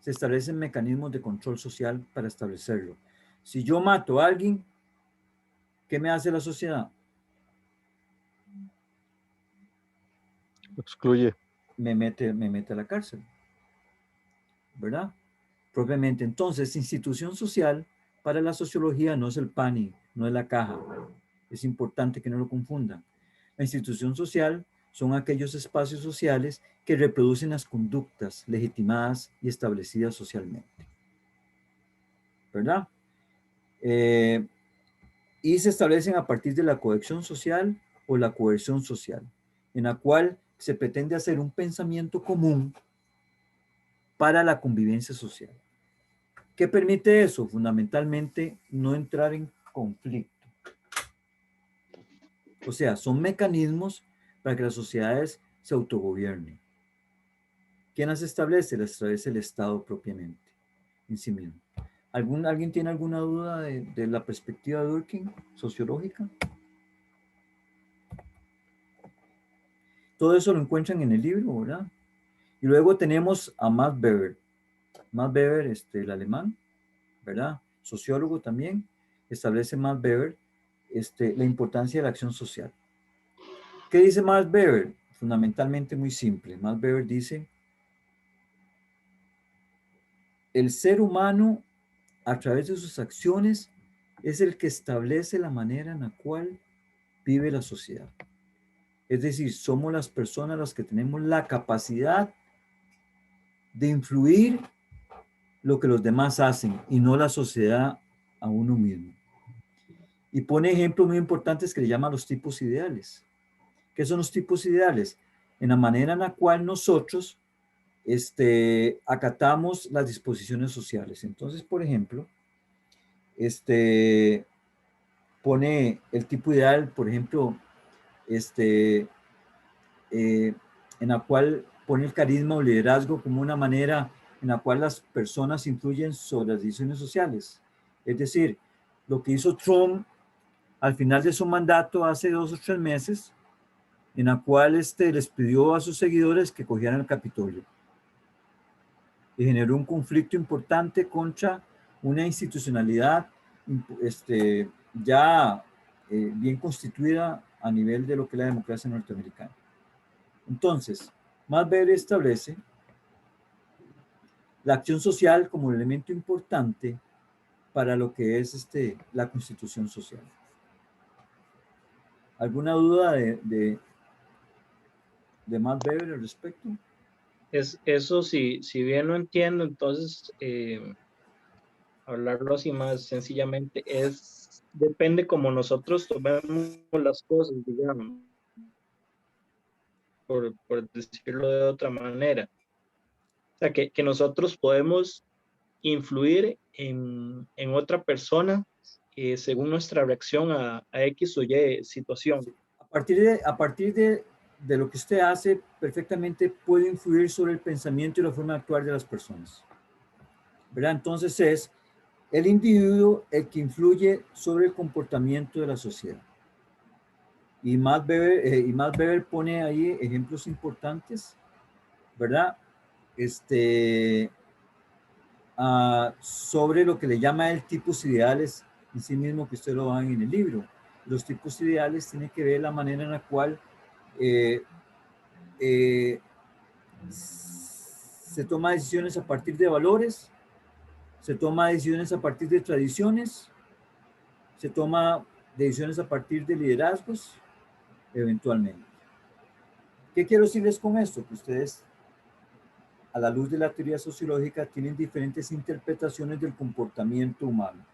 Se establecen mecanismos de control social para establecerlo. Si yo mato a alguien, ¿qué me hace la sociedad? Excluye. Me mete a la cárcel, ¿verdad? Propiamente. Entonces, institución social para la sociología no es el PANI, no es la caja. Es importante que no lo confundan. La institución social son aquellos espacios sociales que reproducen las conductas legitimadas y establecidas socialmente, ¿verdad? Y se establecen a partir de la cohesión social o la coerción social, en la cual se pretende hacer un pensamiento común para la convivencia social. ¿Qué permite eso? Fundamentalmente, no entrar en conflicto. O sea, son mecanismos para que las sociedades se autogobiernen. ¿Quién las establece? Las establece el Estado propiamente, en sí mismo. ¿Alguien tiene alguna duda de la perspectiva de Durkheim, sociológica? Todo eso lo encuentran en el libro, ¿verdad? Y luego tenemos a Max Weber. Max Weber, el alemán, ¿verdad? Sociólogo también. Establece Max Weber la importancia de la acción social. ¿Qué dice Max Weber? Fundamentalmente muy simple. Max Weber dice: el ser humano, a través de sus acciones, es el que establece la manera en la cual vive la sociedad. Es decir, somos las personas las que tenemos la capacidad de influir lo que los demás hacen y no la sociedad a uno mismo. Y pone ejemplos muy importantes que le llama los tipos ideales. ¿Qué son los tipos ideales? En la manera en la cual nosotros acatamos las disposiciones sociales. Entonces, por ejemplo, pone el tipo ideal, por ejemplo, en la cual pone el carisma o liderazgo como una manera en la cual las personas influyen sobre las decisiones sociales. Es decir, lo que hizo Trump al final de su mandato hace 2 o 3 meses, en la cual les pidió a sus seguidores que cogieran el Capitolio. Y generó un conflicto importante contra una institucionalidad ya bien constituida a nivel de lo que es la democracia norteamericana. Entonces, Max Weber establece la acción social como un elemento importante para lo que es la constitución social. ¿Alguna duda de Max Weber al respecto? Eso, si bien no entiendo, entonces hablarlo así más sencillamente depende como nosotros tomemos las cosas, digamos, por decirlo de otra manera. O sea, que nosotros podemos influir en otra persona según nuestra reacción a X o Y situación. A partir de lo que usted hace, perfectamente puede influir sobre el pensamiento y la forma de actuar de las personas, ¿verdad? Entonces es el individuo el que influye sobre el comportamiento de la sociedad. Y Max Weber pone ahí ejemplos importantes, ¿verdad? sobre lo que le llama el tipos ideales en sí mismo, que usted lo va en el libro. Los tipos ideales tienen que ver la manera en la cual se toma decisiones a partir de valores, se toma decisiones a partir de tradiciones, se toma decisiones a partir de liderazgos, eventualmente. ¿Qué quiero decirles con esto? Que ustedes, a la luz de la teoría sociológica, tienen diferentes interpretaciones del comportamiento humano.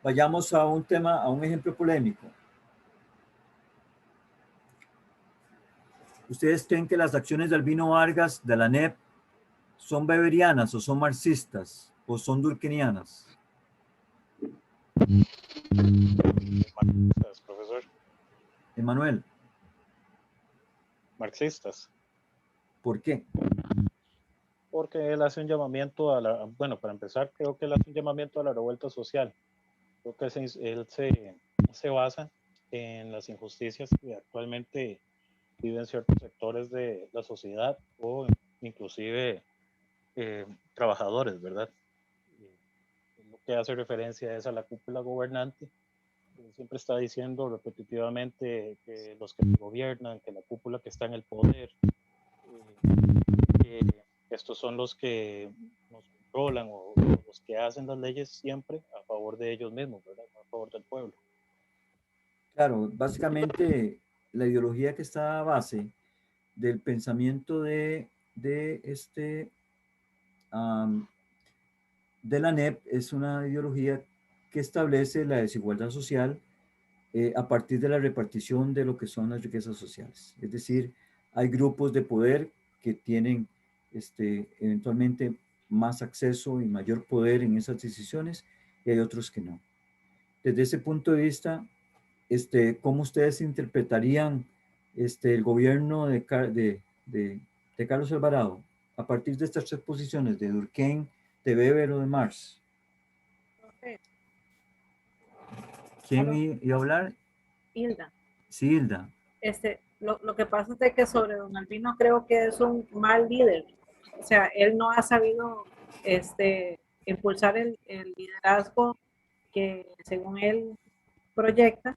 Vayamos a un tema, a un ejemplo polémico. ¿Ustedes creen que las acciones de Albino Vargas, de la NEP, son beberianas o son marxistas o son durkheimianas? Marxistas, profesor. Emanuel. Marxistas. ¿Por qué? Porque él hace un llamamiento a la, bueno, para empezar, creo que él hace un llamamiento a la revuelta social. Creo que él se basa en las injusticias que actualmente viven ciertos sectores de la sociedad o inclusive trabajadores, ¿verdad? Lo que hace referencia es a la cúpula gobernante. Siempre está diciendo repetitivamente que los que gobiernan, que la cúpula que está en el poder, que estos son los que nos controlan o los que hacen las leyes siempre a favor de ellos mismos, ¿verdad? A favor del pueblo. Claro, básicamente la ideología que está a base del pensamiento de la NEP es una ideología que establece la desigualdad social a partir de la repartición de lo que son las riquezas sociales. Es decir, hay grupos de poder que tienen eventualmente más acceso y mayor poder en esas decisiones y hay otros que no. Desde ese punto de vista, ¿cómo ustedes interpretarían el gobierno de Carlos Alvarado a partir de estas tres posiciones de Durkheim, de Weber o de Marx? ¿Quién iba a hablar? Hilda. Sí, Hilda. Lo que pasa es de que sobre don Albino creo que es un mal líder. O sea, él no ha sabido impulsar el liderazgo que según él proyecta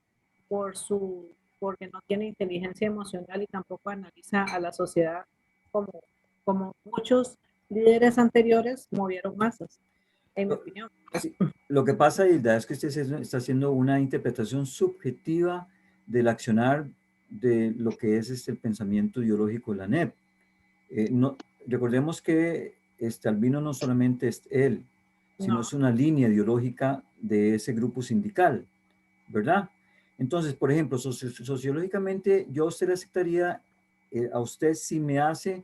porque no tiene inteligencia emocional y tampoco analiza a la sociedad como muchos líderes anteriores movieron masas, en mi opinión. Sí. Lo que pasa, Hilda, es que usted está haciendo una interpretación subjetiva del accionar de lo que es el pensamiento ideológico de la NEP. Recordemos que Albino no solamente es él, sino es una línea ideológica de ese grupo sindical, ¿verdad? Entonces, por ejemplo, sociológicamente, yo se le aceptaría a usted si me hace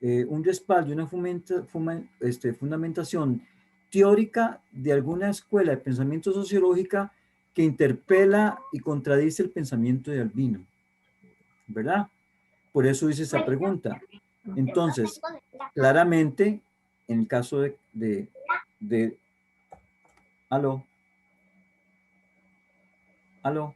un respaldo, una fundamentación teórica de alguna escuela de pensamiento sociológica que interpela y contradice el pensamiento de Albino, ¿verdad? Por eso hice esa pregunta. Entonces, claramente, en el caso ¿aló? ¿Aló?